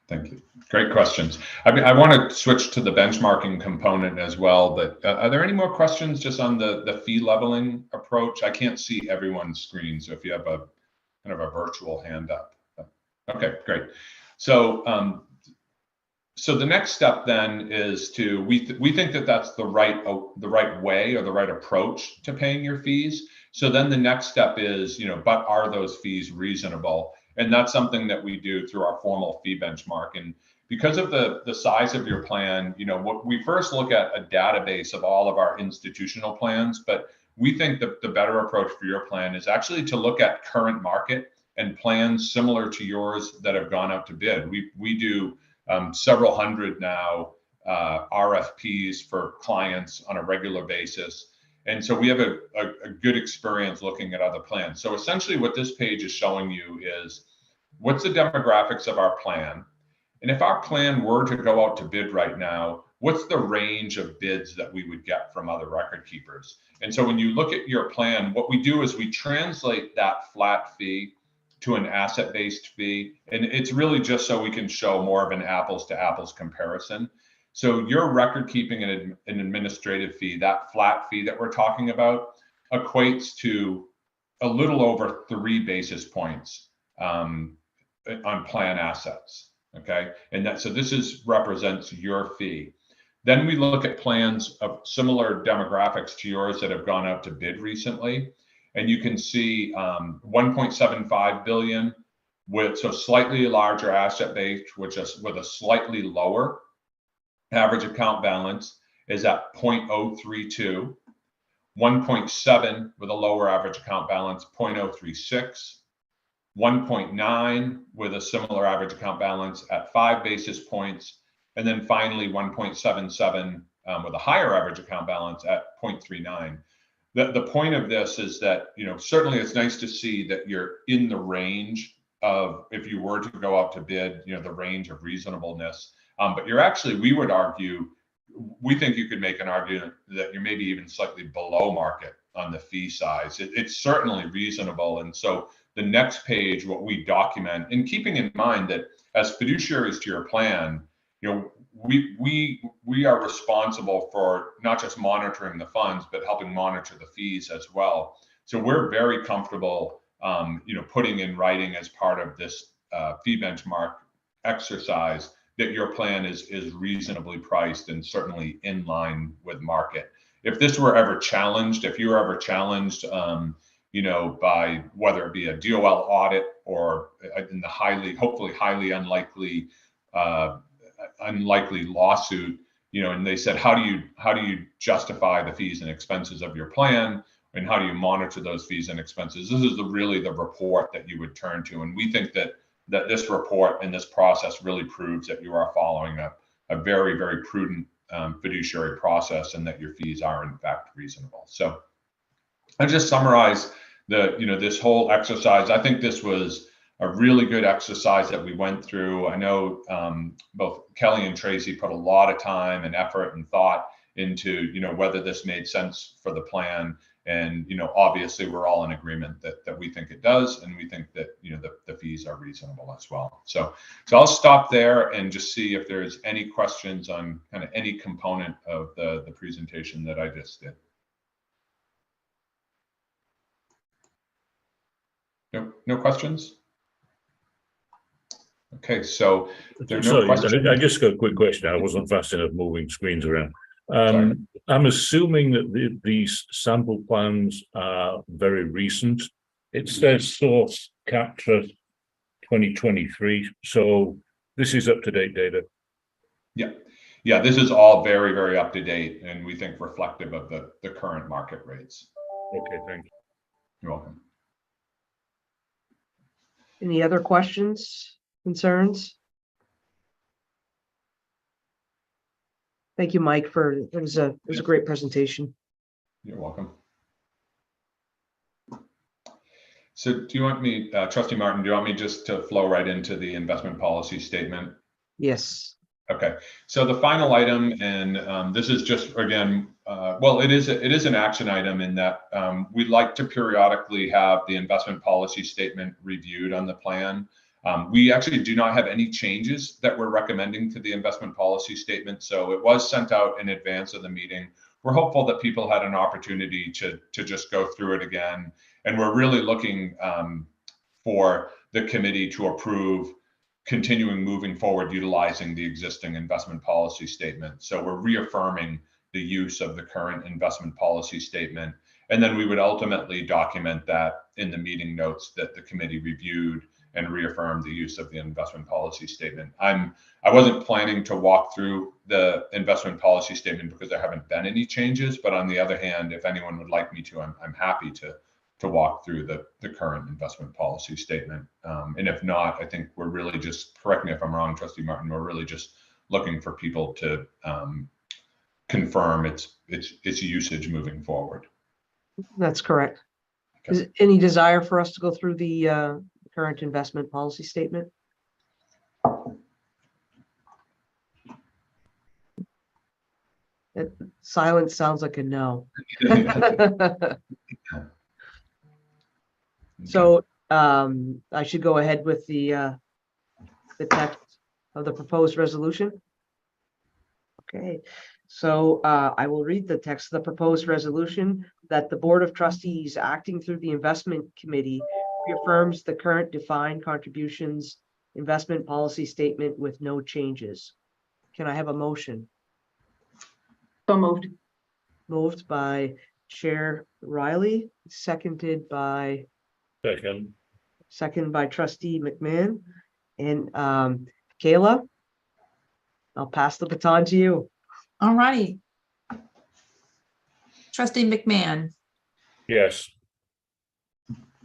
Thank you. Great questions. I want to switch to the benchmarking component as well, but are there any more questions just on the fee leveling approach? I can't see everyone's screen, so if you have a kind of a virtual hand up. Okay, great. So so the next step then is we think that that's the right way or the right approach to paying your fees. So then the next step is, but are those fees reasonable? And that's something that we do through our formal fee benchmark. And because of the size of your plan, what we first look at a database of all of our institutional plans, but we think that the better approach for your plan is actually to look at current market and plans similar to yours that have gone out to bid. We do several hundred now RFPs for clients on a regular basis. And so we have a good experience looking at other plans. So essentially what this page is showing you is what's the demographics of our plan? And if our plan were to go out to bid right now, what's the range of bids that we would get from other record keepers? And so when you look at your plan, what we do is we translate that flat fee to an asset-based fee. And it's really just so we can show more of an apples to apples comparison. So your record keeping and an administrative fee, that flat fee that we're talking about, equates to a little over 3 basis points on plan assets. Okay, and so this represents your fee. Then we look at plans of similar demographics to yours that have gone out to bid recently, and you can see 1.75 billion with slightly larger asset base, which is with a slightly lower average account balance is at 0.032, 1.7 with a lower average account balance, 0.036, 1.9 with a similar average account balance at 5 basis points, and then finally 1.77 with a higher average account balance at 0.39. The point of this is that, certainly it's nice to see that you're in the range of, if you were to go out to bid, the range of reasonableness. But you're actually, we would argue, we think you could make an argument that you're maybe even slightly below market on the fee size. It's certainly reasonable. And so the next page, what we document, and keeping in mind that as fiduciaries to your plan, we are responsible for not just monitoring the funds, but helping monitor the fees as well. So we're very comfortable, putting in writing as part of this fee benchmark exercise that your plan is reasonably priced and certainly in line with market. If this were ever challenged, if you were ever challenged, by whether it be a DOL audit or in the hopefully highly unlikely lawsuit, and they said, how do you justify the fees and expenses of your plan, and how do you monitor those fees and expenses? This is really the report that you would turn to, and we think that this report and this process really proves that you are following a very, very prudent fiduciary process, and that your fees are in fact reasonable. So I just summarize this whole exercise. I think this was a really good exercise that we went through. I know both Kelly and Tracy put a lot of time and effort and thought into, you know, whether this made sense for the plan. And, you know, obviously we're all in agreement that we think it does, and we think that, you know, the fees are reasonable as well. So I'll stop there and just see if there's any questions on kind of any component of the presentation that I just did. No questions? Okay, so there are no Sorry, questions. I just got a quick question. I wasn't fast enough moving screens around. Sorry. I'm assuming that these sample plans are very recent. It says source capture 2023, so this is up-to-date data. Yeah, this is all very, very up to date, and we think reflective of the current market rates. Okay, thank you. You're welcome. Any other questions, concerns? Thank you, Mike, it was a great presentation. You're welcome. So do you want me, Trustee Martin, do you want me just to flow right into the investment policy statement? Yes. Okay, so the final item, and this is just, again, well, it is an action item in that we'd like to periodically have the investment policy statement reviewed on the plan. We actually do not have any changes that we're recommending to the investment policy statement, so it was sent out in advance of the meeting. We're hopeful that people had an opportunity to just go through it again, and we're really looking for the committee to approve continuing moving forward utilizing the existing investment policy statement. So we're reaffirming the use of the current investment policy statement, and then we would ultimately document that in the meeting notes that the committee reviewed and reaffirmed the use of the investment policy statement. I wasn't planning to walk through the investment policy statement because there haven't been any changes, but on the other hand, if anyone would like me to, I'm happy to walk through the current investment policy statement. And if not, I think we're really just, correct me if I'm wrong, Trustee Martin, we're really just looking for people to confirm its usage moving forward. That's correct. Okay. Is any desire for us to go through the current investment policy statement? Silence sounds like a no. So I should go ahead with the text of the proposed resolution. Okay, so I will read the text of the proposed resolution that the Board of Trustees, acting through the Investment Committee, reaffirms the current defined contributions investment policy statement with no changes. Can I have a motion? So moved. Moved by Chair Riley, seconded by Trustee McMahon. And Kayla, I'll pass the baton to you. All righty. Trustee McMahon, Yes.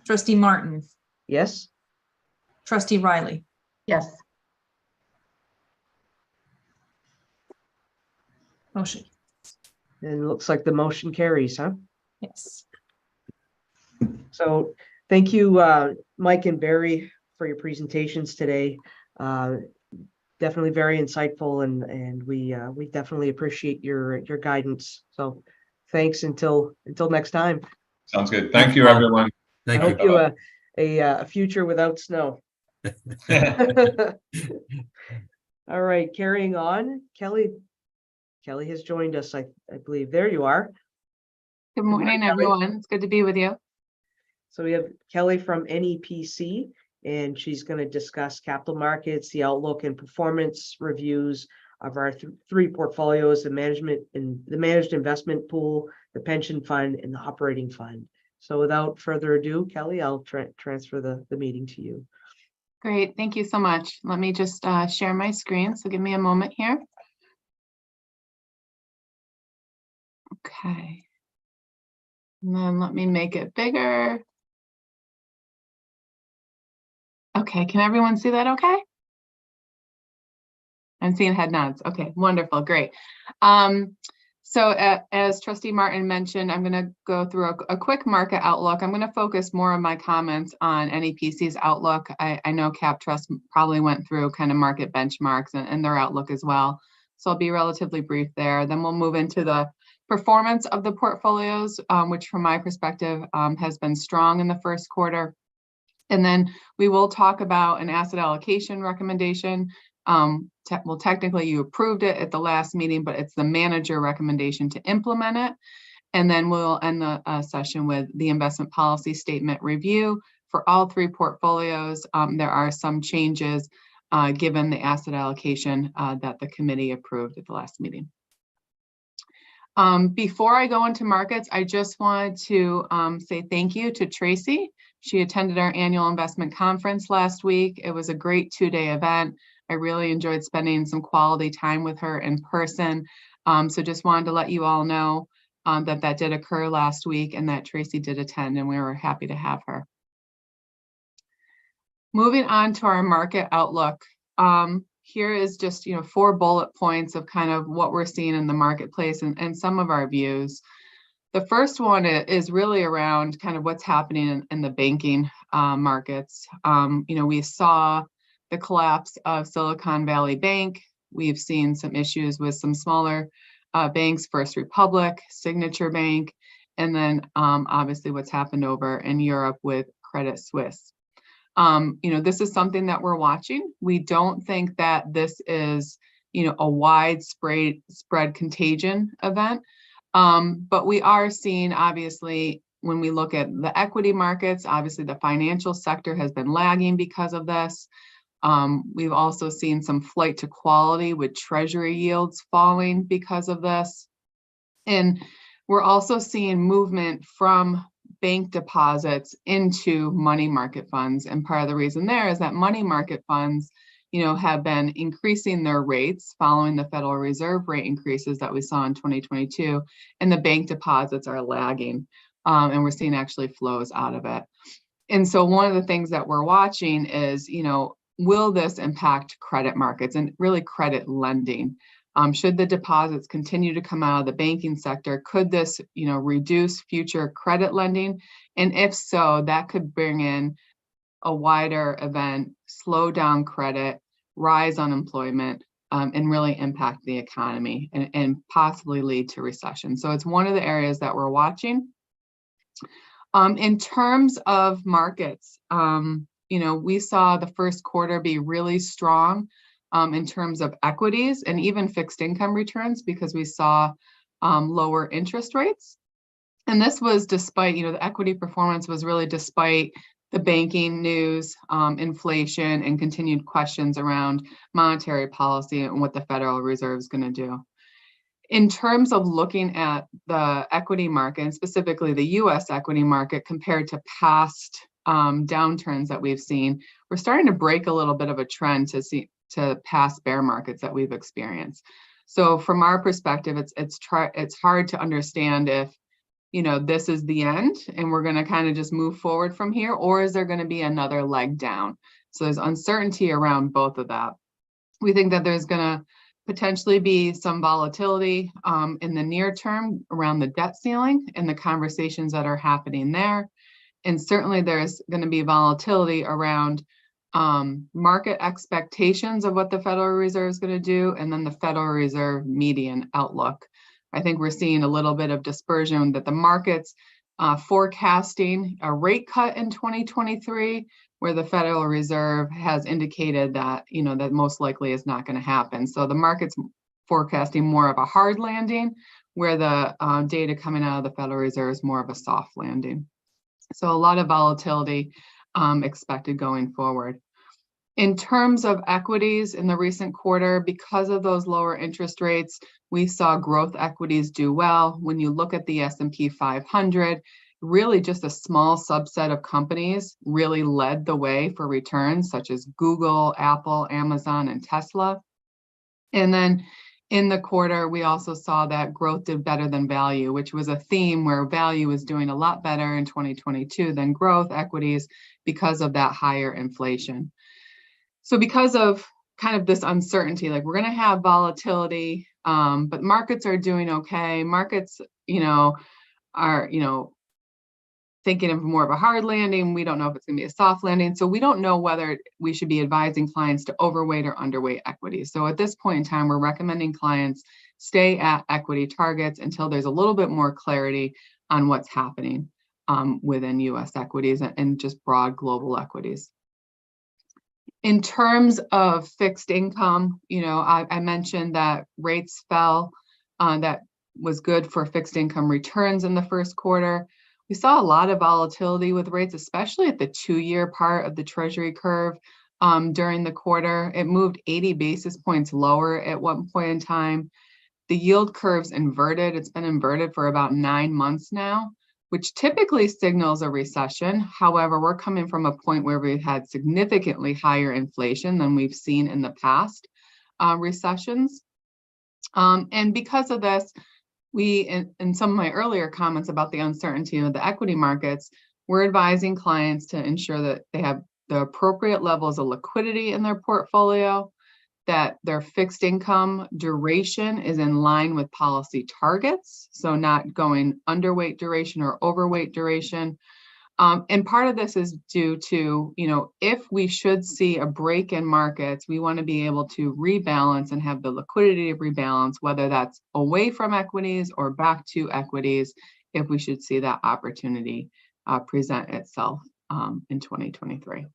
Trustee Martin, Yes? Trustee Riley, Yes. motion. And it looks like the motion carries, huh? Yes. So thank you, Mike and Barry, for your presentations today. Definitely very insightful, and we definitely appreciate your guidance. So thanks until next time. Sounds good. Thanks, Thank you, Paul. everyone. I Thank you. hope you a future without snow. All right, carrying on. Kelly has joined us, I believe. There you are. Good morning, morning, Kelly. everyone. It's good to be with you. So we have Kelly from NEPC, and she's going to discuss capital markets, the outlook and performance reviews of our three portfolios, the managed investment pool, the pension fund, and the operating fund. So without further ado, Kelly, I'll transfer the meeting to you. Great. Thank you so much. Let me just share my screen. So give me a moment here. Okay. And then let me make it bigger. Okay, can everyone see that okay? I'm seeing head nods. Okay, wonderful, great. So as trustee Martin mentioned, I'm going to go through a quick market outlook. I'm going to focus more of my comments on NEPC's outlook. I know CapTrust probably went through kind of market benchmarks and their outlook as well. So I'll be relatively brief there. Then we'll move into the performance of the portfolios, which from my perspective has been strong in the first quarter. And then we will talk about an asset allocation recommendation. Well, technically you approved it at the last meeting, but it's the manager recommendation to implement it. And then we'll end the session with the investment policy statement review for all three portfolios. There are some changes given the asset allocation that the committee approved at the last meeting. Before I go into markets, I just wanted to say thank you to Tracy. She attended our annual investment conference last week. It was a great 2-day event. I really enjoyed spending some quality time with her in person. So just wanted to let you all know that did occur last week and that Tracy did attend, and we were happy to have her. Moving on to our market outlook. Here is just 4 bullet points of kind of what we're seeing in the marketplace and some of our views. The first one is really around kind of what's happening in the banking markets. We saw the collapse of Silicon Valley Bank. We've seen some issues with some smaller banks, First Republic, Signature Bank, and then obviously what's happened over in Europe with Credit Suisse. This is something that we're watching. We don't think that this is, a widespread contagion event. But we are seeing, obviously, when we look at the equity markets, obviously the financial sector has been lagging because of this. We've also seen some flight to quality with treasury yields falling because of this. And we're also seeing movement from bank deposits into money market funds. And part of the reason there is that money market funds, have been increasing their rates following the Federal Reserve rate increases that we saw in 2022, and the bank deposits are lagging. And we're seeing actually flows out of it. And so one of the things that we're watching is, will this impact credit markets and really credit lending? Should the deposits continue to come out of the banking sector, could this, reduce future credit lending? And if so, that could bring in a wider event, slow down credit, rise unemployment, and really impact the economy and possibly lead to recession. So it's one of the areas that we're watching. In terms of markets, we saw the first quarter be really strong in terms of equities and even fixed income returns because we saw lower interest rates. And this was despite, the equity performance was really despite the banking news, inflation, and continued questions around monetary policy and what the Federal Reserve is going to do. In terms of looking at the equity market, and specifically the U.S. equity market compared to past downturns that we've seen, we're starting to break a little bit of a trend to past bear markets that we've experienced. So from our perspective, it's hard to understand if this is the end and we're going to kind of just move forward from here, or is there going to be another leg down? So there's uncertainty around both of that. We think that there's going to potentially be some volatility in the near term around the debt ceiling and the conversations that are happening there. And certainly there's going to be volatility around market expectations of what the Federal Reserve is going to do, and then the Federal Reserve median outlook. I think we're seeing a little bit of dispersion that the market's forecasting a rate cut in 2023, where the Federal Reserve has indicated that, that most likely is not going to happen. So the market's forecasting more of a hard landing, where the data coming out of the Federal Reserve is more of a soft landing. So a lot of volatility expected going forward. In terms of equities in the recent quarter, because of those lower interest rates, we saw growth equities do well. When you look at the S&P 500, really just a small subset of companies really led the way for returns, such as Google, Apple, Amazon, and Tesla. And then in the quarter, we also saw that growth did better than value, which was a theme where value was doing a lot better in 2022 than growth equities because of that higher inflation. So because of kind of this uncertainty, like we're going to have volatility, but markets are doing okay. Markets, are, thinking of more of a hard landing. We don't know if it's going to be a soft landing. So we don't know whether we should be advising clients to overweight or underweight equities. So at this point in time, we're recommending clients stay at equity targets until there's a little bit more clarity on what's happening within US equities and just broad global equities. In terms of fixed income, I mentioned that rates fell. That was good for fixed income returns in the first quarter. We saw a lot of volatility with rates, especially at the 2-year part of the Treasury curve during the quarter. It moved 80 basis points lower at one point in time. The yield curve's inverted. It's been inverted for about 9 months now, which typically signals a recession. However, we're coming from a point where we've had significantly higher inflation than we've seen in the past recessions. And because of this, in some of my earlier comments about the uncertainty of the equity markets, we're advising clients to ensure that they have the appropriate levels of liquidity in their portfolio, that their fixed income duration is in line with policy targets, so not going underweight duration or overweight duration. And part of this is due to, if we should see a break in markets, we want to be able to rebalance and have the liquidity to rebalance, whether that's away from equities or back to equities, if we should see that opportunity present itself in 2023.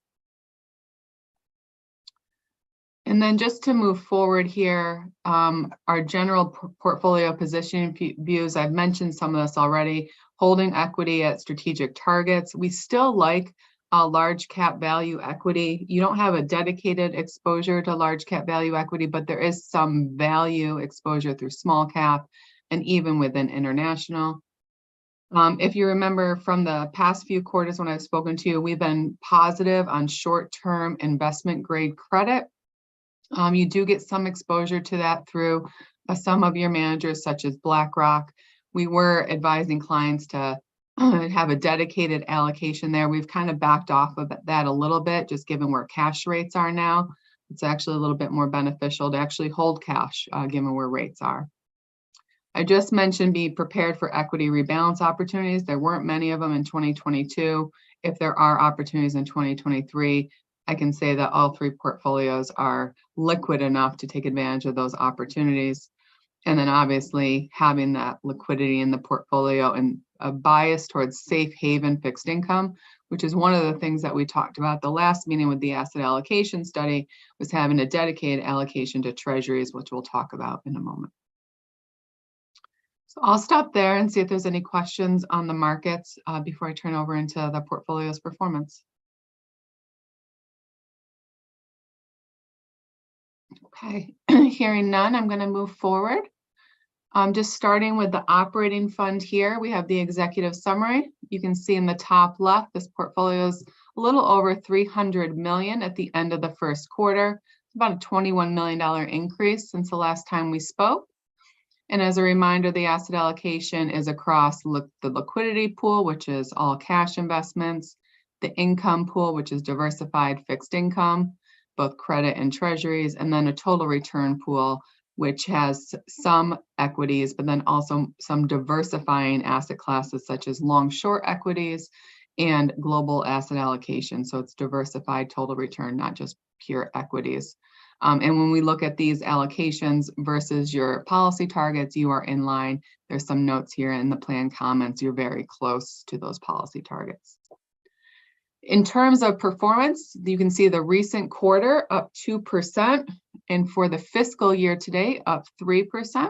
And then just to move forward here, our general portfolio positioning views, I've mentioned some of this already. Holding equity at strategic targets. We still like large cap value equity. You don't have a dedicated exposure to large cap value equity, but there is some value exposure through small cap and even within international. If you remember from the past few quarters when I've spoken to you, we've been positive on short-term investment grade credit. You do get some exposure to that through some of your managers such as BlackRock. We were advising clients to have a dedicated allocation there. We've kind of backed off of that a little bit, just given where cash rates are now. It's actually a little bit more beneficial to actually hold cash given where rates are. I just mentioned be prepared for equity rebalance opportunities. There weren't many of them in 2022. If there are opportunities in 2023, I can say that all 3 portfolios are liquid enough to take advantage of those opportunities. And then obviously having that liquidity in the portfolio and a bias towards safe haven fixed income, which is one of the things that we talked about the last meeting with the asset allocation study, was having a dedicated allocation to treasuries, which we'll talk about in a moment. So I'll stop there and see if there's any questions on the markets before I turn over into the portfolio's performance. Okay, hearing none, I'm going to move forward. Just starting with the operating fund here, we have the executive summary. You can see in the top left, this portfolio is a little over $300 million at the end of the first quarter. It's about a $21 million increase since the last time we spoke. And as a reminder, the asset allocation is across the liquidity pool, which is all cash investments, the income pool, which is diversified fixed income, both credit and treasuries, and then a total return pool, which has some equities, but then also some diversifying asset classes such as long-short equities and global asset allocation. So it's diversified total return, not just pure equities. And when we look at these allocations versus your policy targets, you are in line. There's some notes here in the plan comments. You're very close to those policy targets. In terms of performance, you can see the recent quarter up 2%, and for the fiscal year to date, up 3%.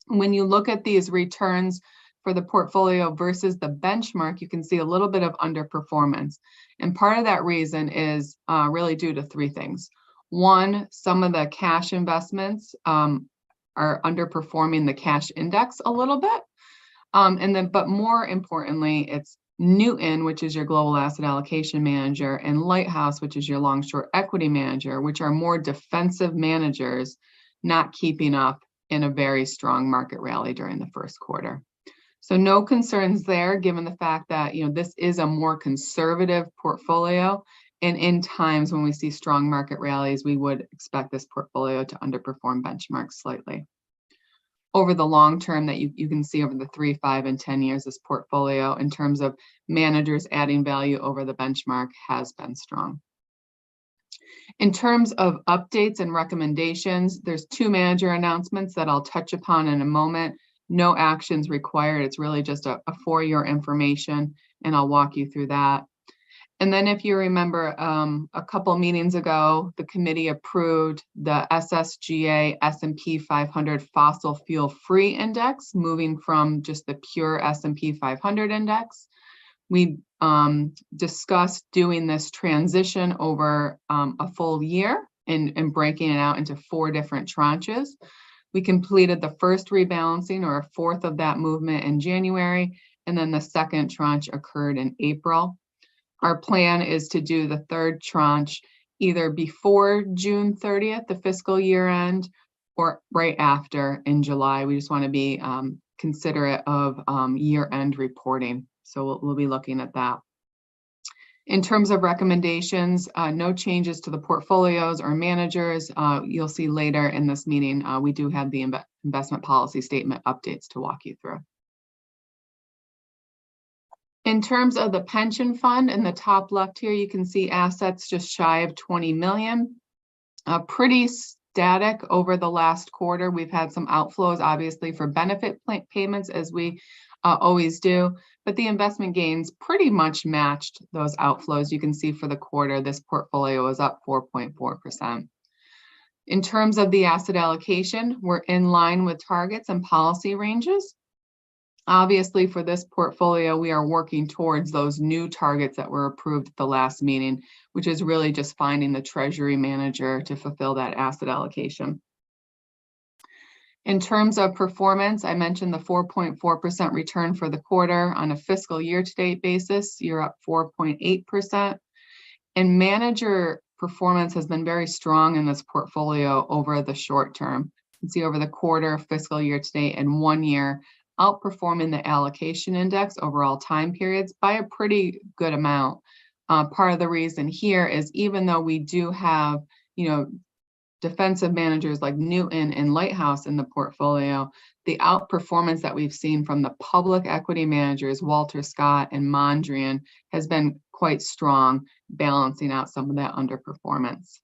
When you look at these returns for the portfolio versus the benchmark, you can see a little bit of underperformance. And part of that reason is really due to 3 things. One, some of the cash investments are underperforming the cash index a little bit. But more importantly, it's Newton, which is your global asset allocation manager, and Lighthouse, which is your long-short equity manager, which are more defensive managers, not keeping up in a very strong market rally during the first quarter. So no concerns there, given the fact that this is a more conservative portfolio, And in times when we see strong market rallies, we would expect this portfolio to underperform benchmarks slightly. Over the long term, that you can see over the 3, 5, and 10 years, this portfolio in terms of managers adding value over the benchmark has been strong. In terms of updates and recommendations, there's 2 manager announcements that I'll touch upon in a moment. No actions required. It's really just for your information, and I'll walk you through that. And then if you remember, a couple meetings ago, the committee approved the SSGA S&P 500 fossil fuel free index, moving from just the pure S&P 500 index. We discussed doing this transition over a full year and breaking it out into 4 different tranches. We completed the first rebalancing, or a fourth of that movement, in January, and then the second tranche occurred in April. Our plan is to do the third tranche either before June 30th, the fiscal year end, or right after in July. We just want to be considerate of year end reporting. So we'll be looking at that. In terms of recommendations, no changes to the portfolios or managers. You'll see later in this meeting, we do have the investment policy statement updates to walk you through. In terms of the pension fund, in the top left here, you can see assets just shy of 20 million. Pretty static over the last quarter. We've had some outflows, obviously, for benefit payments, as we always do, but the investment gains pretty much matched those outflows. You can see for the quarter, this portfolio is up 4.4%. In terms of the asset allocation, we're in line with targets and policy ranges. Obviously, for this portfolio, we are working towards those new targets that were approved at the last meeting, which is really just finding the treasury manager to fulfill that asset allocation. In terms of performance, I mentioned the 4.4% return for the quarter. On a fiscal year-to-date basis, you're up 4.8%. And manager performance has been very strong in this portfolio over the short term. You can see over the quarter, fiscal year-to-date, and 1 year, outperforming the allocation index over all time periods by a pretty good amount. Part of the reason here is, even though we do have, defensive managers like Newton and Lighthouse in the portfolio, the outperformance that we've seen from the public equity managers, Walter Scott and Mondrian, has been quite strong, balancing out some of that underperformance.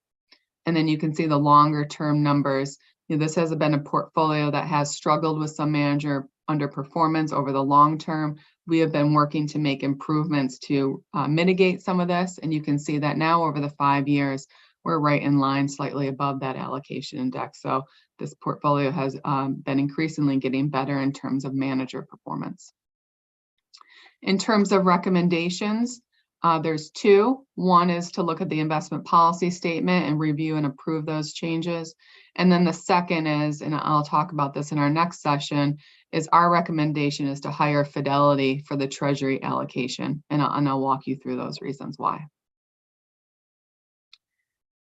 And then you can see the longer term numbers. This has been a portfolio that has struggled with some manager underperformance over the long term. We have been working to make improvements to mitigate some of this. And you can see that now over the 5 years, we're right in line, slightly above that allocation index. So this portfolio has been increasingly getting better in terms of manager performance. In terms of recommendations, there's 2. One is to look at the investment policy statement and review and approve those changes. And then the second is, and I'll talk about this in our next session, is our recommendation is to hire Fidelity for the treasury allocation. And I'll walk you through those reasons why.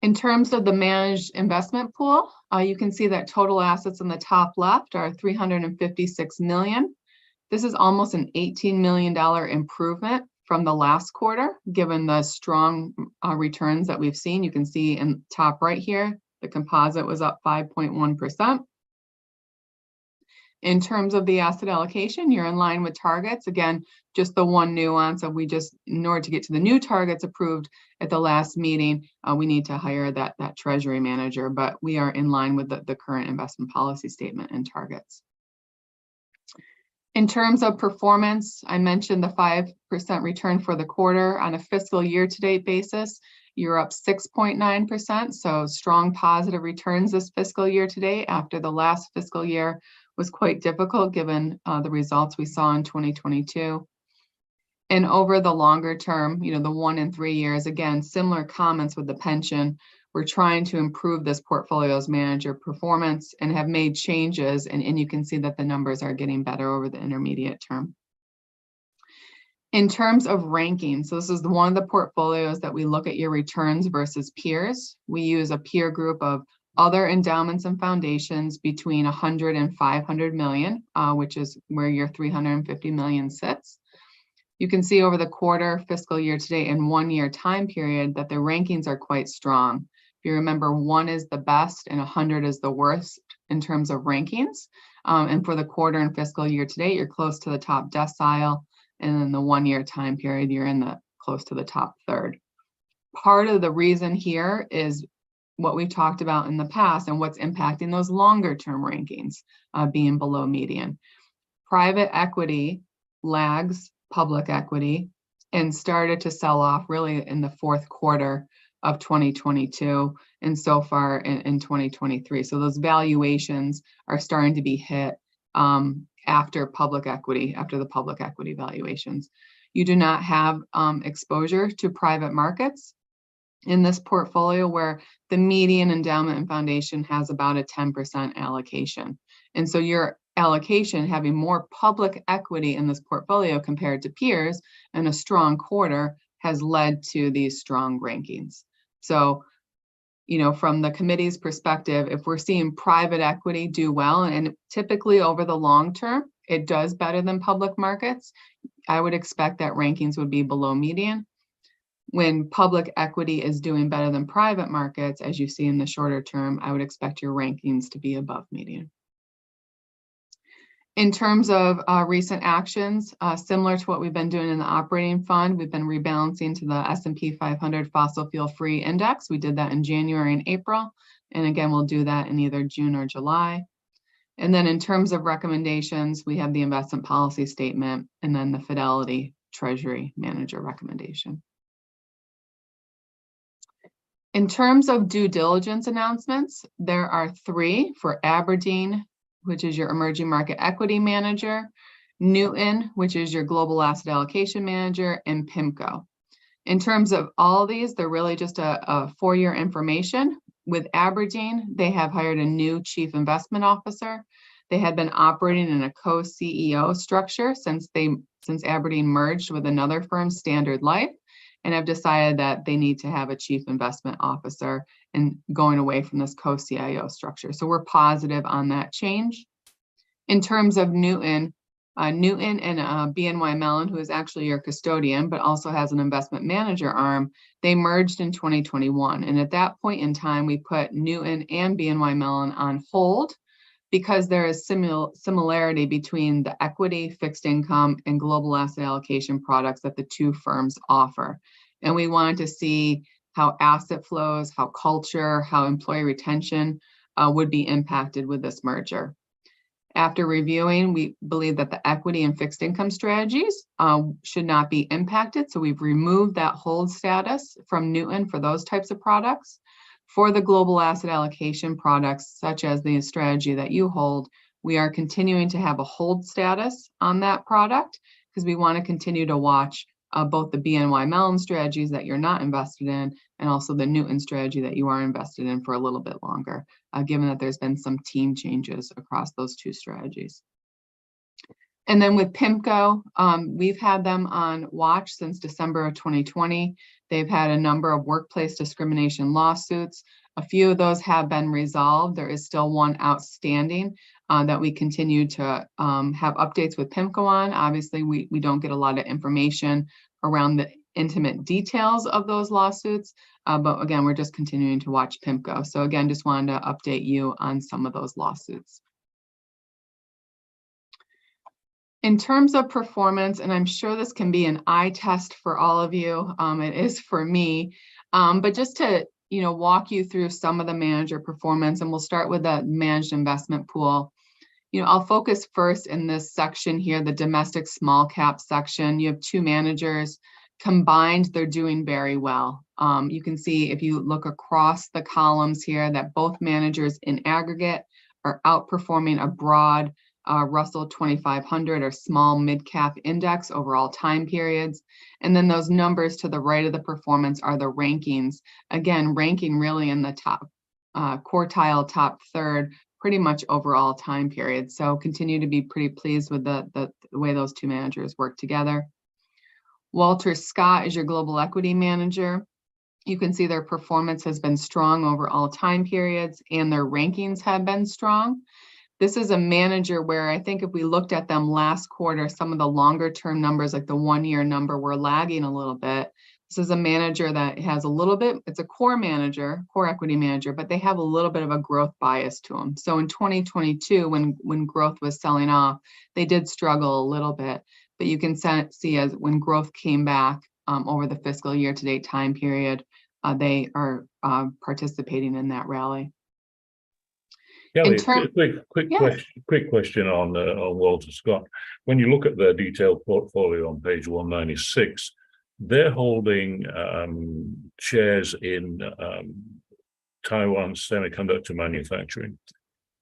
In terms of the managed investment pool, you can see that total assets in the top left are $356 million. This is almost an $18 million improvement from the last quarter, given the strong returns that we've seen. You can see in top right here, the composite was up 5.1%. In terms of the asset allocation, you're in line with targets. Again, just the one nuance of in order to get to the new targets approved at the last meeting, we need to hire that treasury manager, but we are in line with the current investment policy statement and targets. In terms of performance, I mentioned the 5% return for the quarter. On a fiscal year-to-date basis, you're up 6.9%. So strong positive returns this fiscal year-to-date, after the last fiscal year was quite difficult given the results we saw in 2022. And over the longer term, the 1 and 3 years, again, similar comments with the pension. We're trying to improve this portfolio's manager performance and have made changes, and you can see that the numbers are getting better over the intermediate term. In terms of ranking, so this is one of the portfolios that we look at your returns versus peers. We use a peer group of other endowments and foundations between 100 and 500 million, which is where your 350 million sits. You can see over the quarter, fiscal year to date, and 1 year time period that the rankings are quite strong. If you remember, 1 is the best and 100 is the worst in terms of rankings. And for the quarter and fiscal year to date, you're close to the top decile. And then the 1 year time period, you're in the close to the top third. Part of the reason here is what we've talked about in the past and what's impacting those longer term rankings being below median. Private equity lags public equity and started to sell off really in the fourth quarter of 2022 and so far in 2023. So those valuations are starting to be hit after the public equity valuations. You do not have exposure to private markets in this portfolio, where the median endowment and foundation has about a 10% allocation. And so your allocation, having more public equity in this portfolio compared to peers and a strong quarter, has led to these strong rankings. So, you know, from the committee's perspective, if we're seeing private equity do well, and typically over the long term, it does better than public markets, I would expect that rankings would be below median. When public equity is doing better than private markets, as you see in the shorter term, I would expect your rankings to be above median. In terms of recent actions, similar to what we've been doing in the operating fund, we've been rebalancing to the S&P 500 fossil fuel free index. We did that in January and April. And again, we'll do that in either June or July. And then in terms of recommendations, we have the investment policy statement and then the Fidelity Treasury Manager recommendation. In terms of due diligence announcements, there are 3 for Aberdeen, which is your emerging market equity manager, Newton, which is your global asset allocation manager, and PIMCO. In terms of all these, they're really just for your information. With Aberdeen, they have hired a new chief investment officer. They had been operating in a co-CEO structure since Aberdeen merged with another firm, Standard Life, and have decided that they need to have a chief investment officer and going away from this co-CIO structure. So we're positive on that change. In terms of Newton and BNY Mellon, who is actually your custodian, but also has an investment manager arm, they merged in 2021. And at that point in time, we put Newton and BNY Mellon on hold because there is similarity between the equity, fixed income, and global asset allocation products that the 2 firms offer. And we wanted to see how asset flows, how culture, how employee retention would be impacted with this merger. After reviewing, we believe that the equity and fixed income strategies should not be impacted. So we've removed that hold status from Newton for those types of products. For the global asset allocation products, such as the strategy that you hold, we are continuing to have a hold status on that product because we want to continue to watch both the BNY Mellon strategies that you're not invested in and also the Newton strategy that you are invested in for a little bit longer, given that there's been some team changes across those 2 strategies. And then with PIMCO, we've had them on watch since December of 2020. They've had a number of workplace discrimination lawsuits. A few of those have been resolved. There is still one outstanding that we continue to have updates with PIMCO on. Obviously, we don't get a lot of information around the intimate details of those lawsuits, but again, we're just continuing to watch PIMCO. So again, just wanted to update you on some of those lawsuits. In terms of performance, and I'm sure this can be an eye test for all of you, it is for me, but just to walk you through some of the manager performance, and we'll start with the managed investment pool. I'll focus first in this section here, the domestic small cap section. You have 2 managers. Combined, they're doing very well. You can see if you look across the columns here that both managers in aggregate are outperforming a broad Russell 2500 or small mid-cap index over all time periods. And then those numbers to the right of the performance are the rankings. Again, ranking really in the top quartile, top third, pretty much over all time periods. So continue to be pretty pleased with the way those 2 managers work together. Walter Scott is your global equity manager. You can see their performance has been strong over all time periods and their rankings have been strong. This is a manager where I think if we looked at them last quarter, some of the longer term numbers, like the 1-year number, were lagging a little bit. This is a manager that has a little bit, it's a core manager, core equity manager, but they have a little bit of a growth bias to them. So in 2022, when growth was selling off, they did struggle a little bit, but you can see as when growth came back over the fiscal year to date time period, they are participating in that rally. Kelly, term- Yes. quick question on Walter Scott. When you look at their detailed portfolio on page 196, they're holding shares in Taiwan semiconductor manufacturing.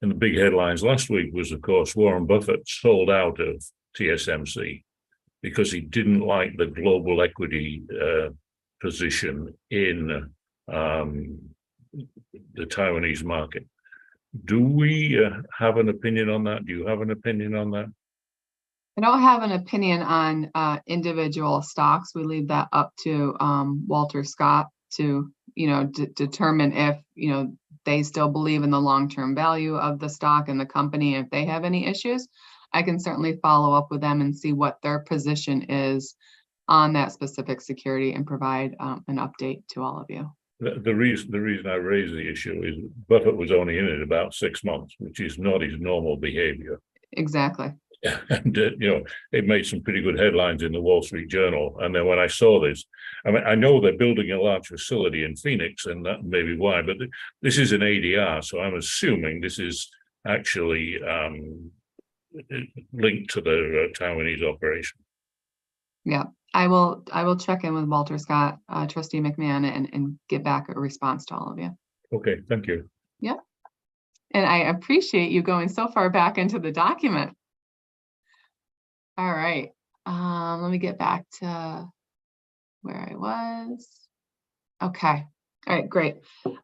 And the big headlines last week was, of course, Warren Buffett sold out of TSMC because he didn't like the global equity position in the Taiwanese market. Do we have an opinion on that? Do you have an opinion on that? I don't have an opinion on individual stocks. We leave that up to Walter Scott to, determine if, they still believe in the long-term value of the stock and the company. If they have any issues, I can certainly follow up with them and see what their position is on that specific security and provide an update to all of you. The reason I raise the issue is Buffett was only in it about 6 months, which is not his normal behavior. Exactly. And, it made some pretty good headlines in the Wall Street Journal. And then when I saw this, I mean, I know they're building a large facility in Phoenix, and that may be why, but this is an ADR. So I'm assuming this is actually linked to the Taiwanese operation. Yeah, I will check in with Walter Scott, Trustee McMahon, and get back a response to all of you. Okay, thank you. Yeah. And I appreciate you going so far back into the document. All right, let me get back to where I was. Okay, all right, great.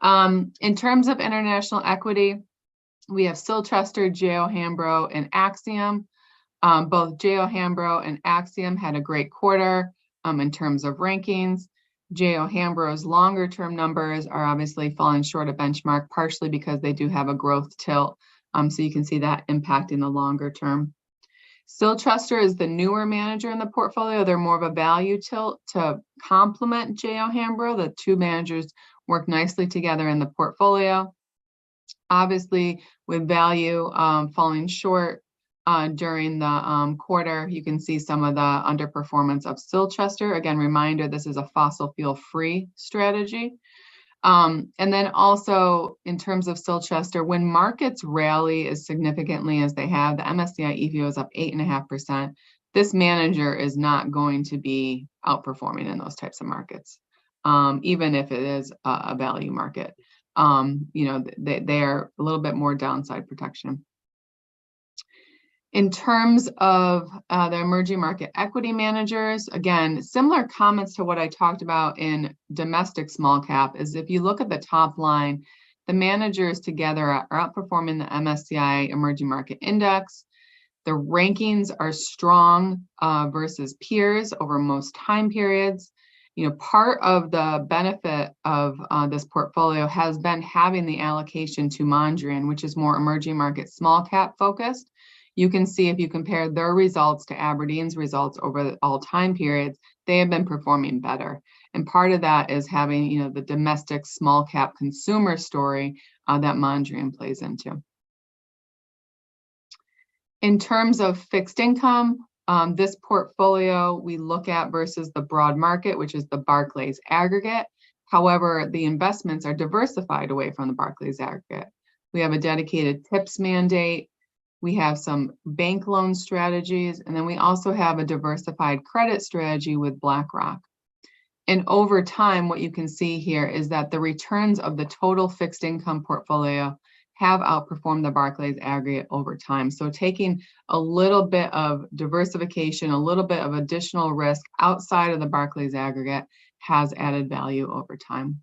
In terms of international equity, we have Silchester, JO Hambro, and Axiom. Both JO Hambro and Axiom had a great quarter in terms of rankings. JO Hambro's longer term numbers are obviously falling short of benchmark, partially because they do have a growth tilt. So you can see that impacting the longer term. Silchester is the newer manager in the portfolio. They're more of a value tilt to complement JO Hambro. The two managers work nicely together in the portfolio. Obviously, with value falling short during the quarter, you can see some of the underperformance of Silchester. Again, reminder, this is a fossil fuel free strategy. And then also in terms of Silchester, when markets rally as significantly as they have, the MSCI EVO is up 8.5%. This manager is not going to be outperforming in those types of markets, even if it is a value market. They are a little bit more downside protection. In terms of the emerging market equity managers, again, similar comments to what I talked about in domestic small cap is if you look at the top line, the managers together are outperforming the MSCI Emerging Market Index. The rankings are strong versus peers over most time periods. Part of the benefit of this portfolio has been having the allocation to Mondrian, which is more emerging market small cap focused. You can see if you compare their results to Aberdeen's results over all time periods, they have been performing better. And part of that is having, the domestic small cap consumer story that Mondrian plays into. In terms of fixed income, this portfolio we look at versus the broad market, which is the Barclays aggregate. However, the investments are diversified away from the Barclays aggregate. We have a dedicated TIPS mandate. We have some bank loan strategies, and then we also have a diversified credit strategy with BlackRock. And over time, what you can see here is that the returns of the total fixed income portfolio have outperformed the Barclays aggregate over time. So taking a little bit of diversification, a little bit of additional risk outside of the Barclays aggregate has added value over time.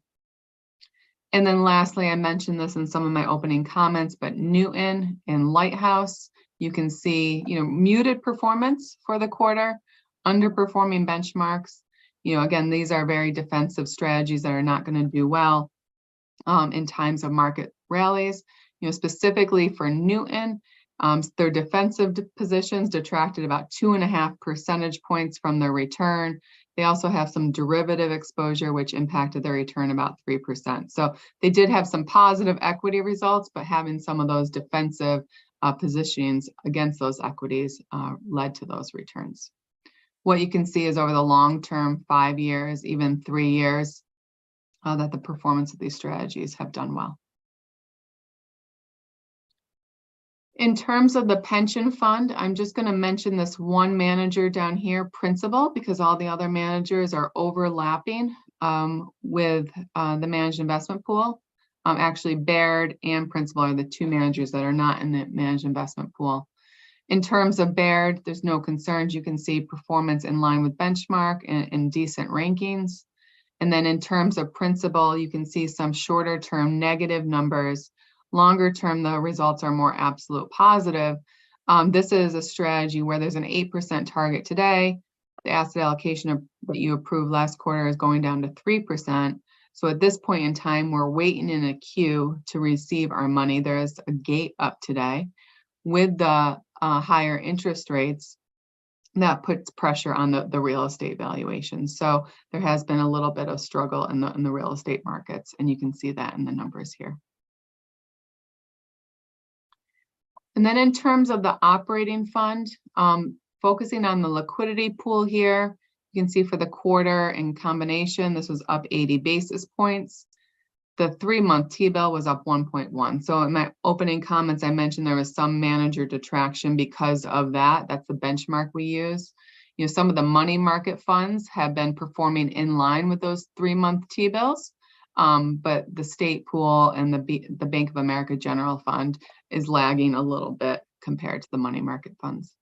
And then lastly, I mentioned this in some of my opening comments, but Newton and Lighthouse, you can see, muted performance for the quarter, underperforming benchmarks. Again, these are very defensive strategies that are not going to do well in times of market rallies. Specifically for Newton, Their defensive positions detracted about 2.5 percentage points from their return. They also have some derivative exposure, which impacted their return about 3%. So they did have some positive equity results, but having some of those defensive positions against those equities led to those returns. What you can see is over the long term, 5 years, even 3 years, that the performance of these strategies have done well. In terms of the pension fund, I'm just going to mention this one manager down here, Principal, because all the other managers are overlapping with the managed investment pool. Actually, Baird and Principal are the two managers that are not in the managed investment pool. In terms of Baird, there's no concerns. You can see performance in line with benchmark and decent rankings. And then in terms of Principal, you can see some shorter term negative numbers. Longer term, the results are more absolute positive. This is a strategy where there's an 8% target today. The asset allocation that you approved last quarter is going down to 3%. So at this point in time, we're waiting in a queue to receive our money. There's a gate up today. With the higher interest rates, that puts pressure on the real estate valuations. So there has been a little bit of struggle in the real estate markets, and you can see that in the numbers here. And then in terms of the operating fund, focusing on the liquidity pool here, you can see for the quarter in combination, this was up 80 basis points. The 3-month T-bill was up 1.1. So in my opening comments, I mentioned there was some manager detraction because of that. That's the benchmark we use. You know, some of the money market funds have been performing in line with those 3-month T-bills. But the state pool and the Bank of America General Fund is lagging a little bit compared to the money market funds.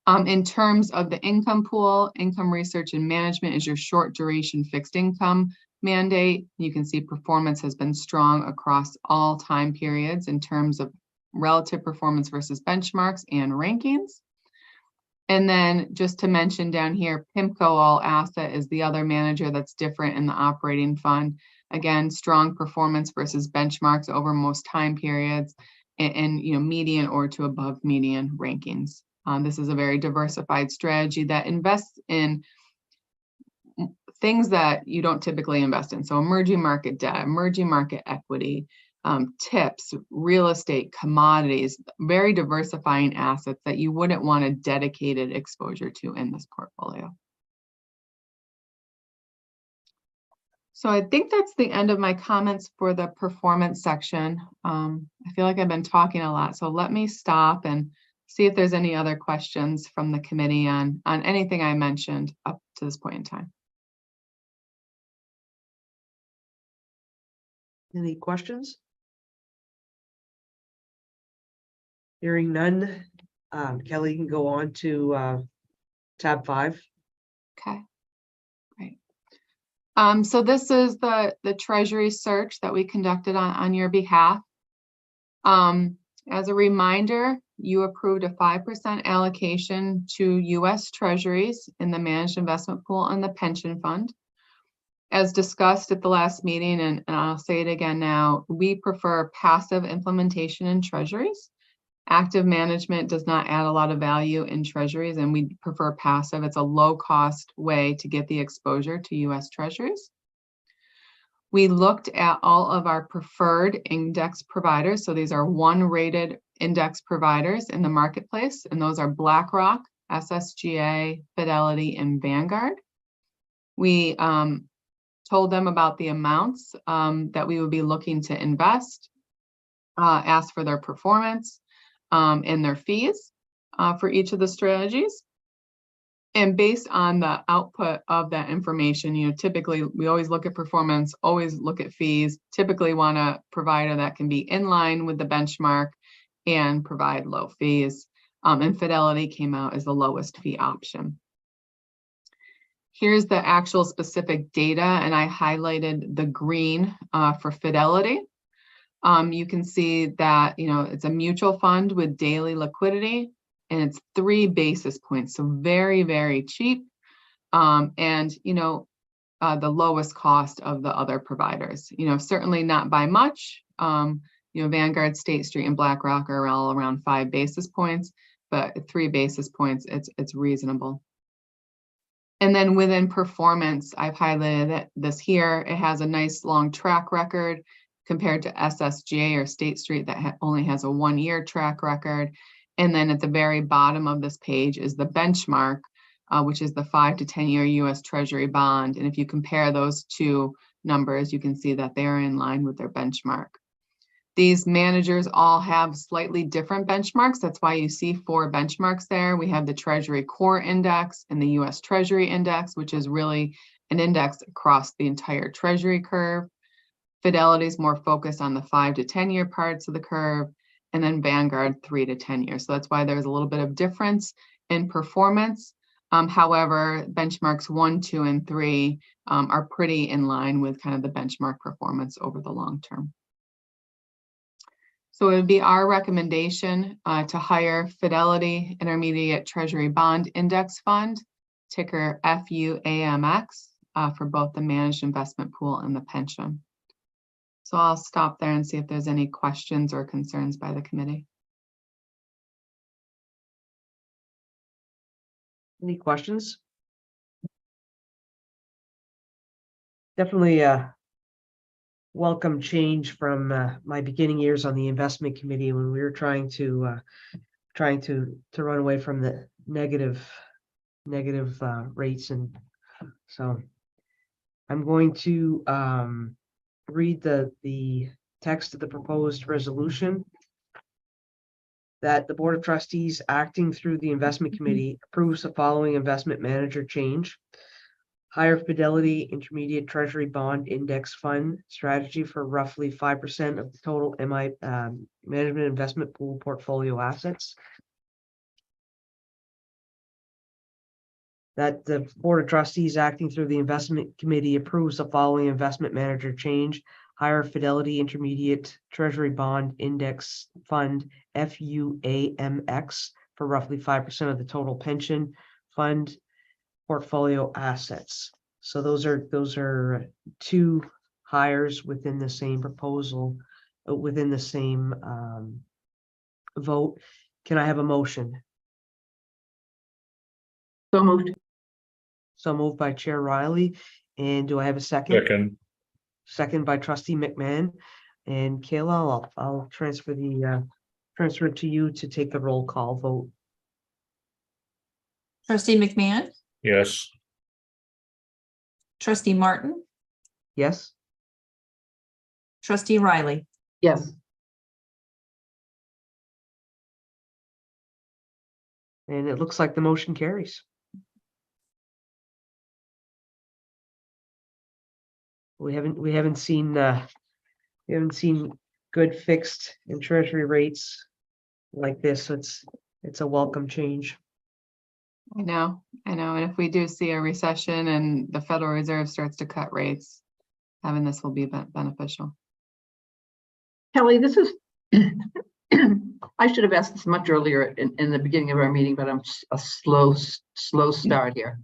In terms of the income pool, Income Research and Management is your short duration fixed income mandate. You can see performance has been strong across all time periods in terms of relative performance versus benchmarks and rankings. And then just to mention down here, PIMCO All Asset is the other manager that's different in the operating fund. Again, strong performance versus benchmarks over most time periods and you know, median or to above median rankings. This is a very diversified strategy that invests in things that you don't typically invest in. So emerging market debt, emerging market equity, tips, real estate, commodities, very diversifying assets that you wouldn't want a dedicated exposure to in this portfolio. So I think that's the end of my comments for the performance section. I feel like I've been talking a lot, so let me stop and see if there's any other questions from the committee on anything I mentioned up to this point in time. Any questions? Hearing none, Kelly can go on to tab 5. Okay, great. So this is the Treasury search that we conducted on your behalf. As a reminder, you approved a 5% allocation to U.S. Treasuries in the managed investment pool and the pension fund. As discussed at the last meeting, and I'll say it again now, we prefer passive implementation in Treasuries. Active management does not add a lot of value in Treasuries, and we prefer passive. It's a low-cost way to get the exposure to U.S. Treasuries. We looked at all of our preferred index providers. So these are 1-rated index providers in the marketplace, and those are BlackRock, SSGA, Fidelity, and Vanguard. We told them about the amounts that we would be looking to invest, asked for their performance and their fees for each of the strategies. And based on the output of that information, you know, typically we always look at performance, always look at fees, typically want a provider that can be in line with the benchmark and provide low fees. And Fidelity came out as the lowest fee option. Here's the actual specific data, and I highlighted the green for Fidelity. You can see that, you know, it's a mutual fund with daily liquidity, and it's 3 basis points, so very, very cheap, and, you know, the lowest cost of the other providers. You know, certainly not by much. You Vanguard, State Street, and BlackRock are all around 5 basis points, but 3 basis points, it's reasonable. And then within performance, I've highlighted this here. It has a nice long track record compared to SSGA or State Street that only has a 1-year track record. And then at the very bottom of this page is the benchmark, which is the 5 to 10-year US Treasury bond. And if you compare those two numbers, you can see that they are in line with their benchmark. These managers all have slightly different benchmarks. That's why you see 4 benchmarks there. We have the Treasury Core Index and the US Treasury Index, which is really an index across the entire Treasury curve. Fidelity is more focused on the 5 to 10-year parts of the curve, and then Vanguard 3 to 10 years. So that's why there's a little bit of difference in performance. However, benchmarks 1, 2, and 3 are pretty in line with kind of the benchmark performance over the long term. So it would be our recommendation to hire Fidelity Intermediate Treasury Bond Index Fund, ticker FUAMX, for both the managed investment pool and the pension. So I'll stop there and see if there's any questions or concerns by the committee. Any questions? Definitely welcome change from my beginning years on the investment committee when we were trying to run away from the negative rates. And so I'm going to read the text of the proposed resolution. That the Board of Trustees, acting through the investment committee, approves the following investment manager change. Higher Fidelity Intermediate Treasury Bond Index Fund strategy for roughly 5% of the total management investment pool portfolio assets. That the Board of Trustees, acting through the investment committee, approves the following investment manager change. Higher Fidelity Intermediate Treasury Bond Index Fund FUAMX for roughly 5% of the total pension fund portfolio assets. So those are 2 hires within the same proposal, within the same vote. Can I have a motion? So moved. So moved by Chair Riley. And do I have a second? Second. Second by Trustee McMahon. And Kayla, I'll transfer it to you to take the roll call vote. Trustee McMahon, Yes. trustee Martin, Yes? trustee Riley, Yes. And it looks like the motion carries. We haven't seen good fixed in treasury rates like this. So it's a welcome change. I know. And if we do see a recession and the Federal Reserve starts to cut rates, having this will be beneficial. Kelly, this is, I should have asked this much earlier in the beginning of our meeting, but I'm a slow start here.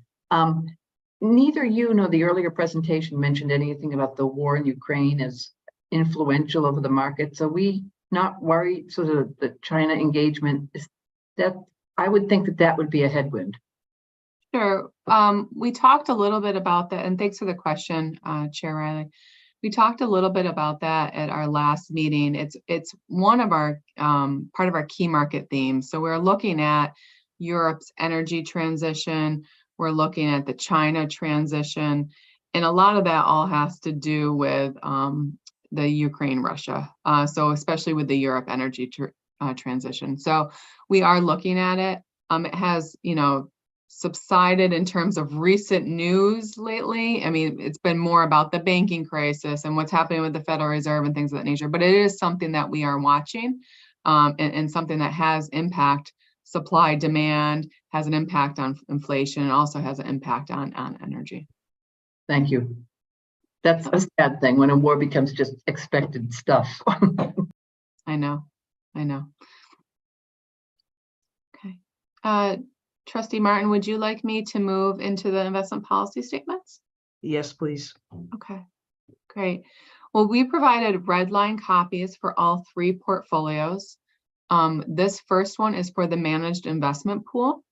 Neither you nor the earlier presentation mentioned anything about the war in Ukraine as influential over the market. So we not worried, sort of the China engagement is that I would think that would be a headwind. Sure. We talked a little bit about that, and thanks for the question, Chair Riley. We talked a little bit about that at our last meeting. It's one of our part of our key market themes. So we're looking at Europe's energy transition. We're looking at the China transition, and a lot of that all has to do with the Ukraine-Russia. So especially with the Europe energy transition. So we are looking at it. It has, subsided in terms of recent news lately. I mean, it's been more about the banking crisis and what's happening with the Federal Reserve and things of that nature, but it is something that we are watching and something that has impact. Supply demand has an impact on inflation and also has an impact on energy. Thank you. That's a sad thing when a war becomes just expected stuff. I know. Okay. Trustee Martin, would you like me to move into the investment policy statements? Yes, please. Okay, great. Well, we provided red line copies for all 3 portfolios. This first one is for the managed investment pool.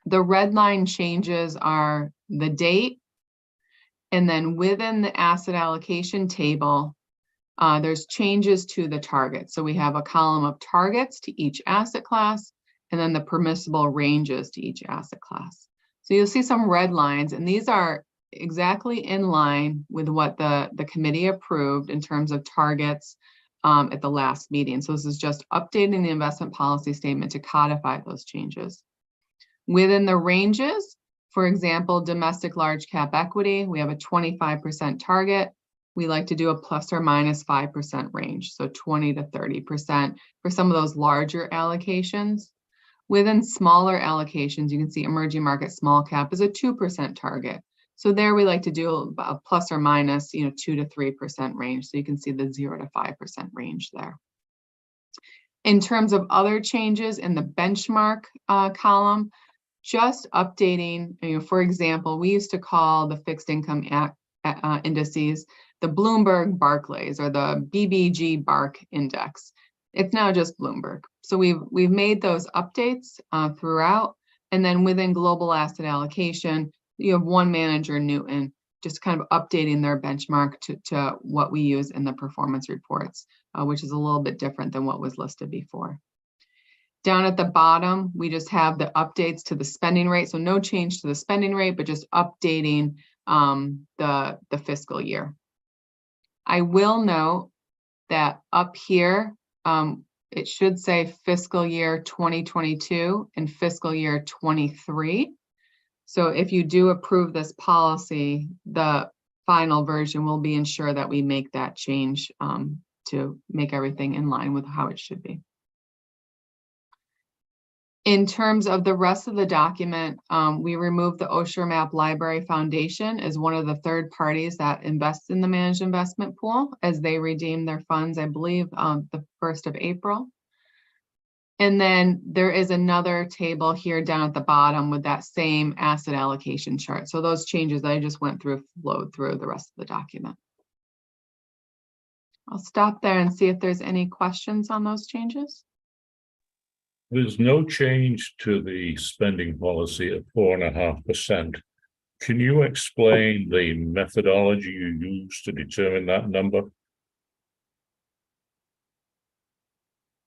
The red line changes are the date, and then within the asset allocation table, there's changes to the target. So we have a column of targets to each asset class, and then the permissible ranges to each asset class. So you'll see some red lines, and these are exactly in line with what the committee approved in terms of targets at the last meeting. So this is just updating the investment policy statement to codify those changes. Within the ranges, for example, domestic large cap equity, we have a 25% target. We like to do a plus or minus 5% range, so 20 to 30% for some of those larger allocations. Within smaller allocations, you can see emerging market small cap is a 2% target. So there we like to do a plus or minus, 2 to 3% range. So you can see the 0 to 5% range there. In terms of other changes in the benchmark column, just updating, for example, we used to call the fixed income indices the Bloomberg Barclays or the BBG BARC index. It's now just Bloomberg. So we've made those updates throughout. And then within global asset allocation, you have one manager, Newton, just kind of updating their benchmark to what we use in the performance reports, which is a little bit different than what was listed before. Down at the bottom, we just have the updates to the spending rate. So no change to the spending rate, but just updating the fiscal year. I will note that up here, it should say fiscal year 2022 and fiscal year 23. So if you do approve this policy, the final version will be ensure that we make that change to make everything in line with how it should be. In terms of the rest of the document, we removed the Osher Map Library Foundation as one of the third parties that invests in the managed investment pool as they redeem their funds, I believe, the 1st of April. And then there is another table here down at the bottom with that same asset allocation chart. So those changes that I just went through flowed through the rest of the document. I'll stop there and see if there's any questions on those changes. There's no change to the spending policy at 4.5%. Can you explain the methodology you use to determine that number?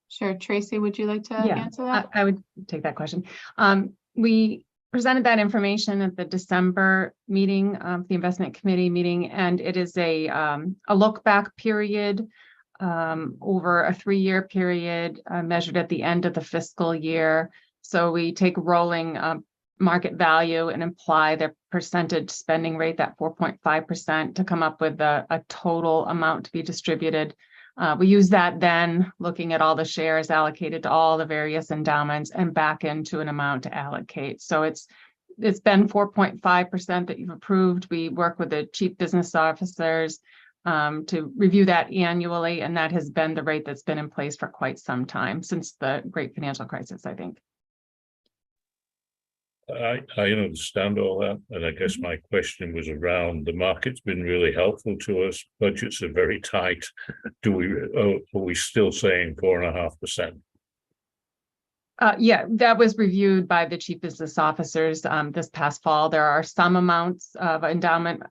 Sure. Tracy, would you like to answer that? I would take that question. We presented that information at the December meeting, the investment committee meeting, and it is a look back period over a 3-year period measured at the end of the fiscal year. So we take rolling market value and apply the percentage spending rate, that 4.5%, to come up with a total amount to be distributed. We use that then looking at all the shares allocated to all the various endowments and back into an amount to allocate. So it's been 4.5% that you've approved. We work with the chief business officers to review that annually, and that has been the rate that's been in place for quite some time, since the great financial crisis, I think. I understand all that, and I guess my question was around the market's been really helpful to us. Budgets are very tight. Are we still saying 4.5%? Yeah, that was reviewed by the chief business officers this past fall. There are some amounts of endowment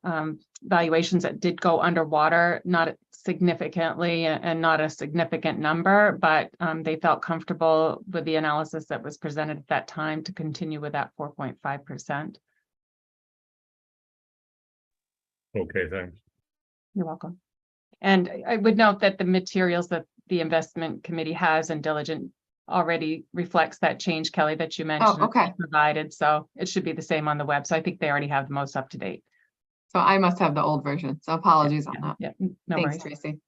valuations that did go underwater, not significantly and not a significant number, but they felt comfortable with the analysis that was presented at that time to continue with that 4.5%. Okay, thanks. You're welcome. And I would note that the materials that the investment committee has and diligent already reflects that change, Kelly, that you mentioned. Oh, okay. Provided, so it should be the same on the web. So I think they already have the most up to date. So I must have the old version. So apologies on that. Yeah, no Thanks, worries. Tracy.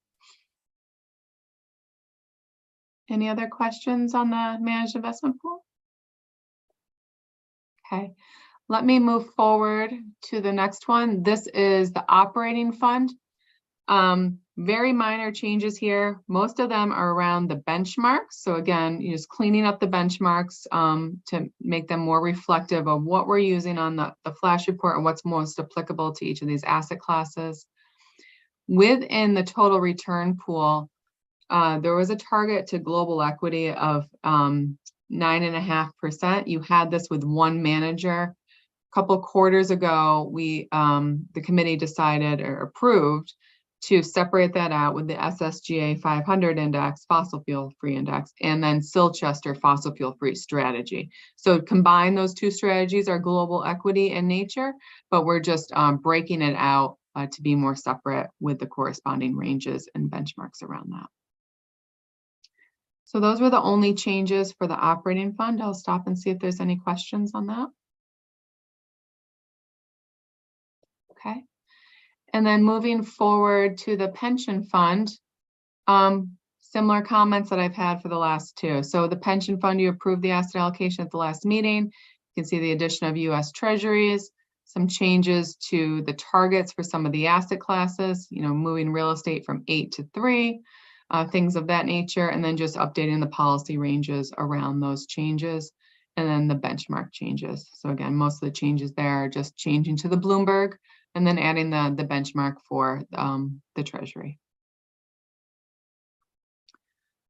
Any other questions on the managed investment pool? Okay, let me move forward to the next one. This is the operating fund. Very minor changes here. Most of them are around the benchmarks. So again, you're just cleaning up the benchmarks to make them more reflective of what we're using on the flash report and what's most applicable to each of these asset classes. within the total return pool, there was a target to global equity of 9.5%. You had this with one manager. A couple quarters ago, the committee decided or approved to separate that out with the SSGA 500 index, fossil fuel free index, and then Silchester fossil fuel free strategy. So combine those two strategies are global equity in nature, but we're just breaking it out to be more separate with the corresponding ranges and benchmarks around that. So those were the only changes for the operating fund. I'll stop and see if there's any questions on that. Okay. And then moving forward to the pension fund, similar comments that I've had for the last two. So the pension fund, you approved the asset allocation at the last meeting. You can see the addition of US Treasuries, some changes to the targets for some of the asset classes, moving real estate from 8 to 3, things of that nature, and then just updating the policy ranges around those changes, and then the benchmark changes. So again, most of the changes there are just changing to the Bloomberg and then adding the benchmark for the Treasury.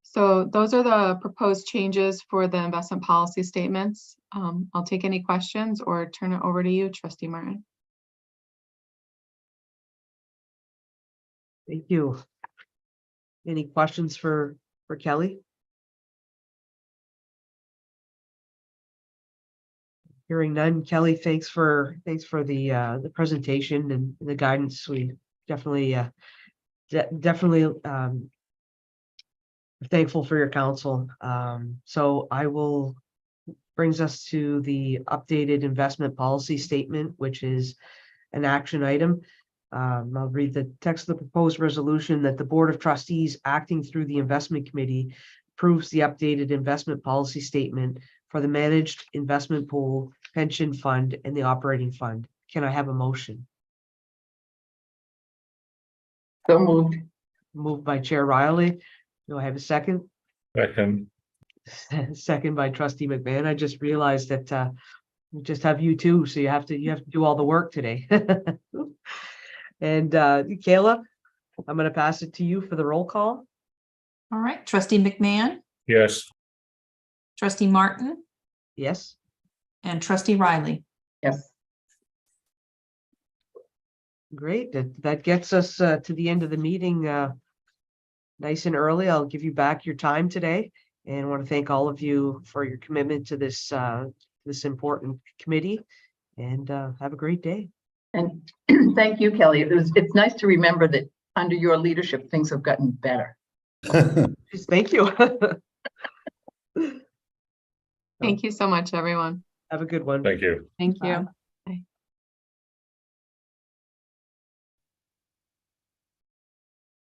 So those are the proposed changes for the investment policy statements. I'll take any questions or turn it over to you, Trustee Martin. Thank you. Any questions for Kelly? Hearing none. Kelly, thanks for the presentation and the guidance. We definitely thankful for your counsel. So brings us to the updated investment policy statement, which is an action item. I'll read the text of the proposed resolution that the Board of Trustees, acting through the Investment Committee, approves the updated investment policy statement for the managed investment pool, pension fund, and the operating fund. Can I have a motion? So moved. Moved by Chair Riley. Do I have a second? Second. Second by Trustee McMahon. I just realized that we just have you two, so you have to do all the work today. And Kayla, I'm going to pass it to you for the roll call. All right, Trustee McMahon, Yes. Trustee Martin, Yes. and Trustee Riley. Yes. Great. That gets us to the end of the meeting nice and early. I'll give you back your time today, and I want to thank all of you for your commitment to this important committee, and have a great day. And thank you, Kelly. It's nice to remember that under your leadership, things have gotten better. Thank you. Thank you so much, everyone. Have a good one. Thank you. Thank you.